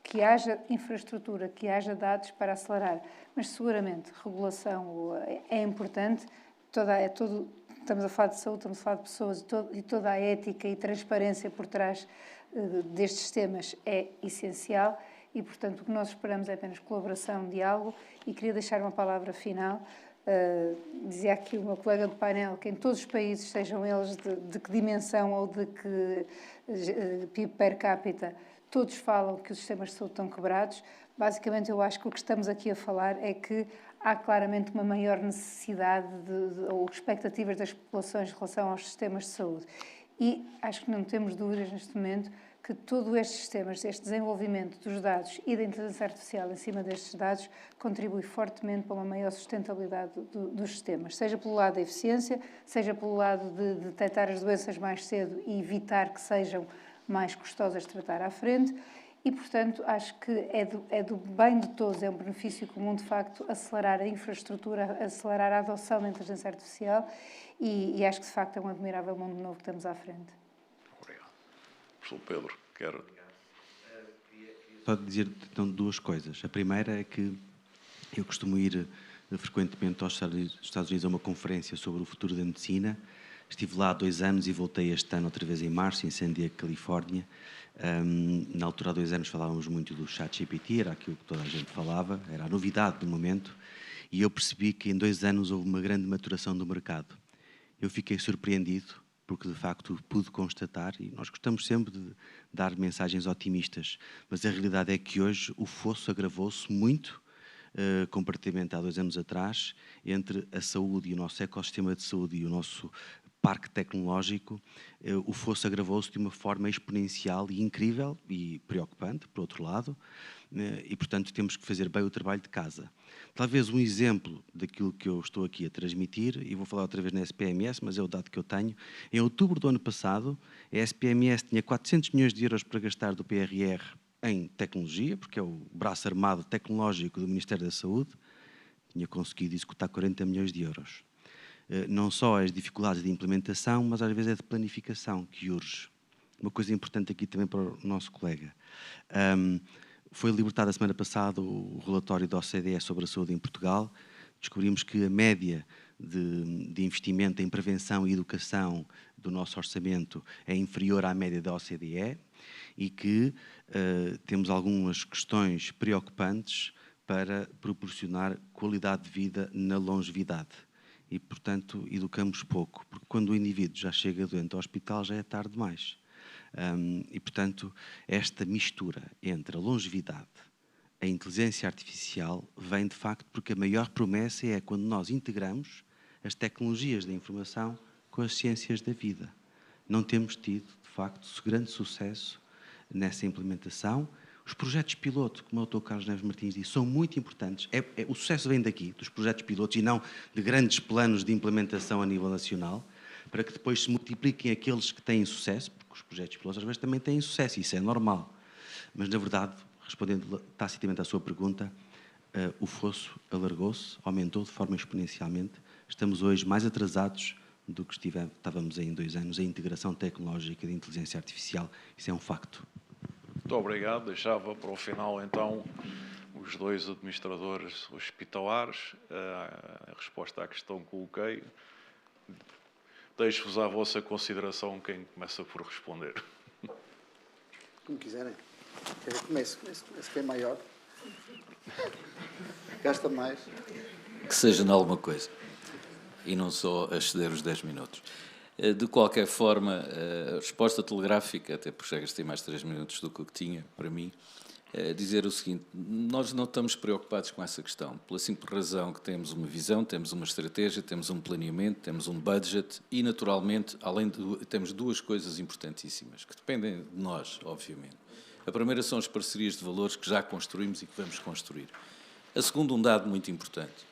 Speaker 4: que haja infraestrutura, que haja dados para acelerar. Mas, seguramente, regulação é importante, estamos a falar de saúde, estamos a falar de pessoas e toda a ética e transparência por trás destes temas é essencial e, portanto, o que nós esperamos é apenas colaboração, diálogo e queria deixar uma palavra final. Dizia aqui o meu colega do painel que em todos os países, sejam eles de que dimensão ou de que PIB per capita, todos falam que os sistemas de saúde estão quebrados. Basicamente, eu acho que o que estamos aqui a falar é que há claramente uma maior necessidade ou expectativas das populações em relação aos sistemas de saúde. E acho que não temos dúvidas neste momento que todos estes sistemas, este desenvolvimento dos dados e da inteligência artificial em cima destes dados, contribui fortemente para uma maior sustentabilidade dos sistemas, seja pelo lado da eficiência, seja pelo lado de detectar as doenças mais cedo e evitar que sejam mais custosas de tratar à frente, e, portanto, acho que é do bem de todos, é um benefício comum, de facto, acelerar a infraestrutura, acelerar a adoção da inteligência artificial e acho que, de facto, é um admirável mundo novo que estamos à frente.
Speaker 1: Obrigado. Professor Pedro, quero...
Speaker 2: Só dizer então duas coisas. A primeira é que eu costumo ir frequentemente aos Estados Unidos a uma conferência sobre o futuro da medicina. Estive lá há 2 anos e voltei este ano outra vez em março, em San Diego, Califórnia. Na altura, há 2 anos, falávamos muito do ChatGPT, era aquilo que toda a gente falava, era a novidade do momento, e eu percebi que em 2 anos houve uma grande maturação do mercado. Eu fiquei surpreendido, porque de facto pude constatar, e nós gostamos sempre de dar mensagens otimistas, mas a realidade é que hoje o fosso agravou-se muito, comparativamente há 2 anos atrás, entre a saúde e o nosso ecossistema de saúde e o nosso parque tecnológico. O fosso agravou-se de uma forma exponencial e incrível e preocupante, por outro lado, e, portanto, temos que fazer bem o trabalho de casa. Talvez um exemplo daquilo que eu estou aqui a transmitir, e vou falar outra vez na SPMS, mas é o dado que eu tenho. Em outubro do ano passado, a SPMS tinha 400 milhões de euros para gastar do PRR em tecnologia, porque é o braço armado tecnológico do Ministério da Saúde, tinha conseguido executar 40 milhões de euros. Não só as dificuldades de implementação, mas às vezes é de planificação que urge. Uma coisa importante aqui também para o nosso colega. Foi libertado a semana passada o relatório da OCDE sobre a saúde em Portugal. Descobrimos que a média de investimento em prevenção e educação do nosso orçamento é inferior à média da OCDE e que temos algumas questões preocupantes para proporcionar qualidade de vida na longevidade. E, portanto, educamos pouco, porque quando o indivíduo já chega doente ao hospital já é tarde demais. E, portanto, esta mistura entre a longevidade, a inteligência artificial, vem de facto porque a maior promessa é quando nós integramos as tecnologias da informação com as ciências da vida. Não temos tido, de facto, grande sucesso nessa implementação. Os projetos piloto, como o Dr. Carlos Neves Martins disse, são muito importantes. O sucesso vem daqui, dos projetos pilotos, e não de grandes planos de implementação a nível nacional, para que depois se multipliquem aqueles que têm sucesso, porque os projetos pilotos às vezes também têm sucesso, isso é normal. Mas, na verdade, respondendo tacitamente à sua pergunta, o fosso alargou-se, aumentou de forma exponencialmente. Estamos hoje mais atrasados do que estávamos em 2 anos em integração tecnológica de inteligência artificial. Isso é um facto.
Speaker 1: Muito obrigado. Deixava para o final, então, os 2 administradores hospitalares. A resposta à questão que coloquei. Deixo-vos à vossa consideração quem começa por responder.
Speaker 3: Como quiserem. Comece quem é maior. Gasta mais.
Speaker 5: Que seja em alguma coisa. E não só a exceder os 10 minutos. De qualquer forma, a resposta telegráfica, até porque já gastei mais 3 minutos do que eu tinha, para mim, dizer o seguinte: nós não estamos preocupados com essa questão, pela simples razão que temos uma visão, temos uma estratégia, temos um planeamento, temos um budget e, naturalmente, temos 2 coisas importantíssimas, que dependem de nós, obviamente. A primeira são as parcerias de valores que já construímos e que vamos construir. A segunda, um dado muito importante.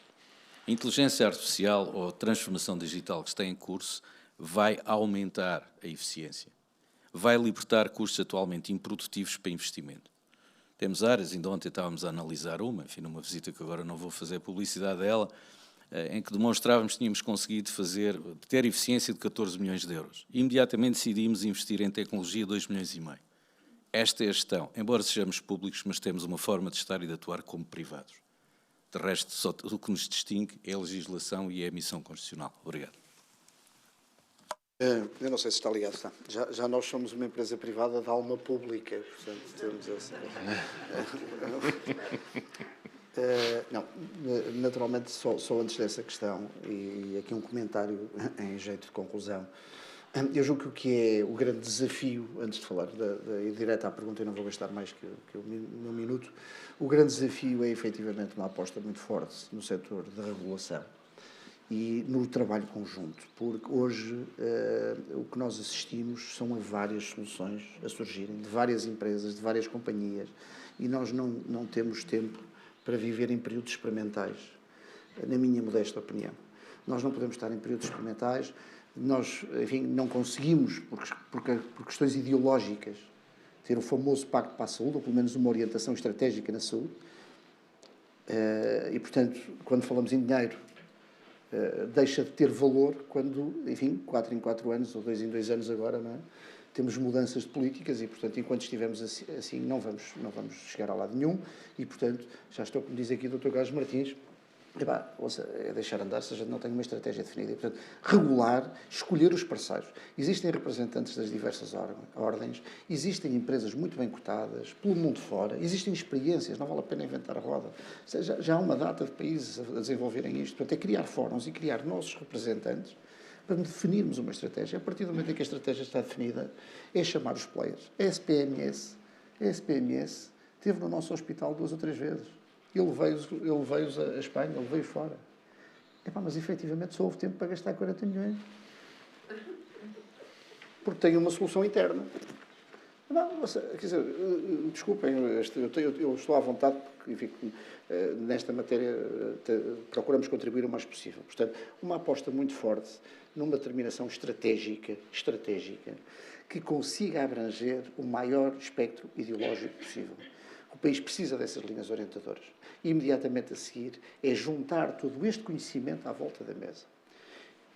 Speaker 5: A inteligência artificial ou a transformação digital que está em curso vai aumentar a eficiência, vai libertar custos atualmente improdutivos para investimento. Temos áreas, ainda ontem estávamos a analisar enfim, numa visita que agora não vou fazer publicidade dela, em que demonstrávamos que tínhamos conseguido ter eficiência de 14 milhões de euros. Imediatamente decidimos investir em tecnologia 2,5 milhões. Esta é a gestão. Embora sejamos públicos, mas temos uma forma de estar e de atuar como privados. De resto, só o que nos distingue é a legislação e a emissão constitucional. Obrigado.
Speaker 3: Eu não sei se está ligado, está. Já nós somos uma empresa privada de alma pública, portanto temos essa... Não, naturalmente, só antes dessa questão, e aqui um comentário em jeito de conclusão. Eu julgo que é o grande desafio, antes de falar ir direto à pergunta, eu não vou gastar mais que o meu minuto, o grande desafio é efetivamente uma aposta muito forte no setor da regulação e no trabalho conjunto, porque hoje o que nós assistimos são a várias soluções a surgirem, de várias empresas, de várias companhias, e nós não temos tempo para viver em períodos experimentais, na minha modesta opinião. Nós não podemos estar em períodos experimentais, nós, enfim, não conseguimos, por questões ideológicas, ter o famoso Pacto para a Saúde, ou pelo menos uma orientação estratégica na saúde. E, portanto, quando falamos em dinheiro, deixa de ter valor quando, enfim, 4 em 4 anos, ou 2 em 2 anos agora, não é? Temos mudanças de políticas e, portanto, enquanto estivermos assim, não vamos chegar a lado nenhum. E, portanto, já estou, como diz aqui o Dr. Carlos Martins, é deixar andar se a gente não tem uma estratégia definida. E, portanto, regular, escolher os parceiros. Existem representantes das diversas ordens, existem empresas muito bem cotadas, pelo mundo fora, existem experiências, não vale a pena inventar a roda. Já há uma data de países a desenvolverem isto. Portanto, é criar fóruns e criar nossos representantes para definirmos uma estratégia. A partir do momento em que a estratégia está definida, é chamar os players. A SPMS esteve no nosso hospital 2 ou 3 vezes. Ele veio a Espanha, ele veio fora. Mas efetivamente só houve tempo para gastar 40 milhões. Porque tem uma solução interna. Quer dizer, desculpem, eu estou à vontade, porque, enfim, nesta matéria procuramos contribuir o mais possível. Portanto, uma aposta muito forte numa determinação estratégica, que consiga abranger o maior espectro ideológico possível. O país precisa dessas linhas orientadoras. E, imediatamente a seguir, é juntar todo este conhecimento à volta da mesa.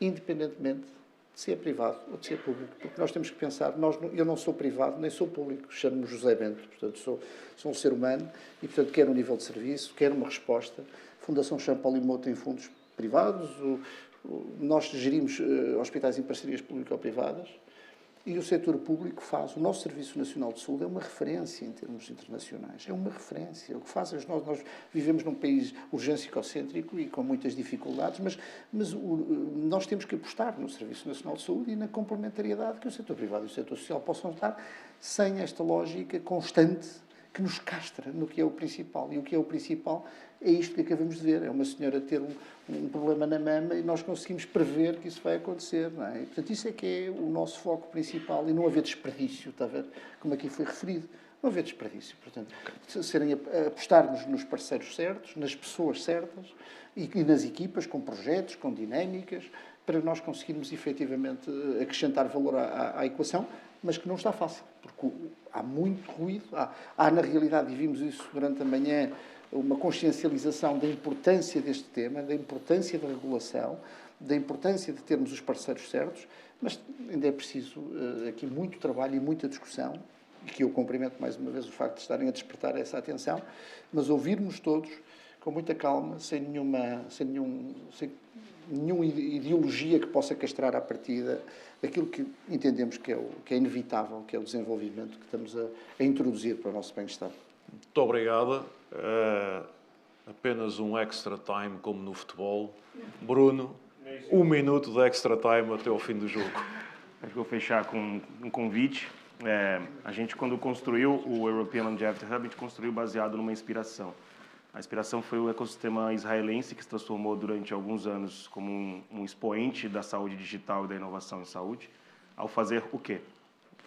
Speaker 3: Independentemente de ser privado ou de ser público. Porque nós temos que pensar, eu não sou privado, nem sou público. Chamo-me José Bento, portanto, sou um ser humano e, portanto, quero um nível de serviço, quero uma resposta. A Fundação Champalimau tem fundos privados, nós gerimos hospitais em parcerias público-privadas. E o setor público faz. O nosso Serviço Nacional de Saúde é uma referência em termos internacionais. É uma referência. O que faz nós vivemos num país urgêncio-cocêntrico e com muitas dificuldades, mas nós temos que apostar no Serviço Nacional de Saúde e na complementariedade que o setor privado e o setor social possam dar, sem esta lógica constante que nos castra no que é o principal. E o que é o principal é isto que acabamos de ver. É uma senhora ter um problema na mama e nós conseguimos prever que isso vai acontecer. Não é? E, portanto, isso é que é o nosso foco principal. E não haver desperdício, está a ver? Como aqui foi referido. Não haver desperdício. Portanto, apostarmos nos parceiros certos, nas pessoas certas e nas equipas, com projetos, com dinâmicas, para nós conseguirmos efetivamente acrescentar valor à equação, mas que não está fácil, porque há muito ruído, há na realidade, e vimos isso durante a manhã, uma consciencialização da importância deste tema, da importância da regulação, da importância de termos os parceiros certos, mas ainda é preciso aqui muito trabalho e muita discussão, e que eu cumprimento mais uma vez o facto de estarem a despertar essa atenção, mas ouvirmos todos com muita calma, sem nenhuma ideologia que possa castrar à partida aquilo que entendemos que é inevitável, que é o desenvolvimento que estamos a introduzir para o nosso bem-estar.
Speaker 1: Muito obrigado. Apenas um extra time, como no futebol. Bruno, 1 minuto de extra time até ao fim do jogo.
Speaker 6: Acho que vou fechar com um convite. A gente, quando construiu o European Longevity Hub, a gente construiu baseado numa inspiração. A inspiração foi o ecossistema israelense, que se transformou durante alguns anos como um expoente da saúde digital e da inovação em saúde, ao fazer o quê?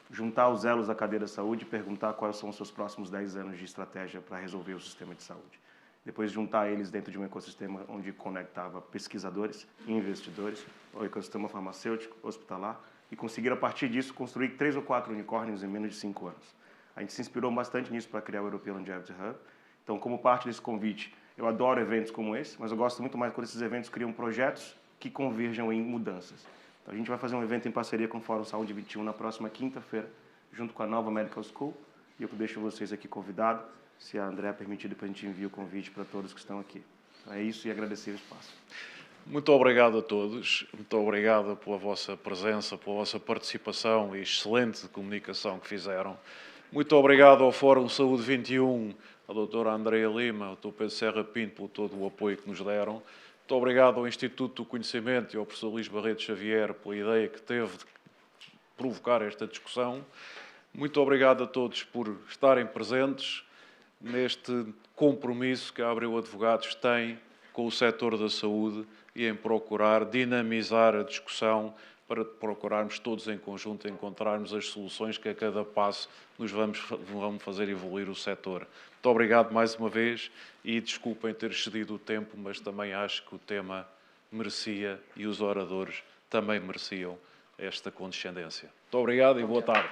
Speaker 6: Juntar os elos da cadeia da saúde e perguntar quais são os seus próximos 10 anos de estratégia para resolver o sistema de saúde. Depois juntar eles dentro de um ecossistema onde conectava pesquisadores e investidores, o ecossistema farmacêutico, hospitalar, e conseguir, a partir disso, construir 3 ou 4 unicórnios em menos de 5 anos. A gente se inspirou bastante nisso para criar o European Longevity Hub. Então, como parte desse convite, eu adoro eventos como esse, mas eu gosto muito mais quando esses eventos criam projetos que converjam em mudanças. Então, a gente vai fazer um evento em parceria com o Fórum Saúde 21 na próxima quinta-feira, junto com a Nova Medical School, e eu deixo vocês aqui convidados, se a André permitir, depois a gente envia o convite para todos que estão aqui. Então, é isso e agradecer o espaço.
Speaker 1: Muito obrigado a todos, muito obrigado pela vossa presença, pela vossa participação e excelente comunicação que fizeram. Muito obrigado ao Fórum Saúde 21, à doutora Andreia Lima, ao Dr. Pedro Serra Pinto, por todo o apoio que nos deram. Muito obrigado ao Instituto do Conhecimento e ao professor Luís Barreto Xavier pela ideia que teve de provocar esta discussão. Muito obrigado a todos por estarem presentes neste compromisso que a Abreu Advogados tem com o setor da saúde e em procurar dinamizar a discussão para procurarmos todos em conjunto encontrarmos as soluções que a cada passo nos vamos fazer evoluir o setor. Muito obrigado mais uma vez e desculpem ter excedido o tempo, mas também acho que o tema merecia e os oradores também mereciam esta condescendência. Muito obrigado e boa tarde.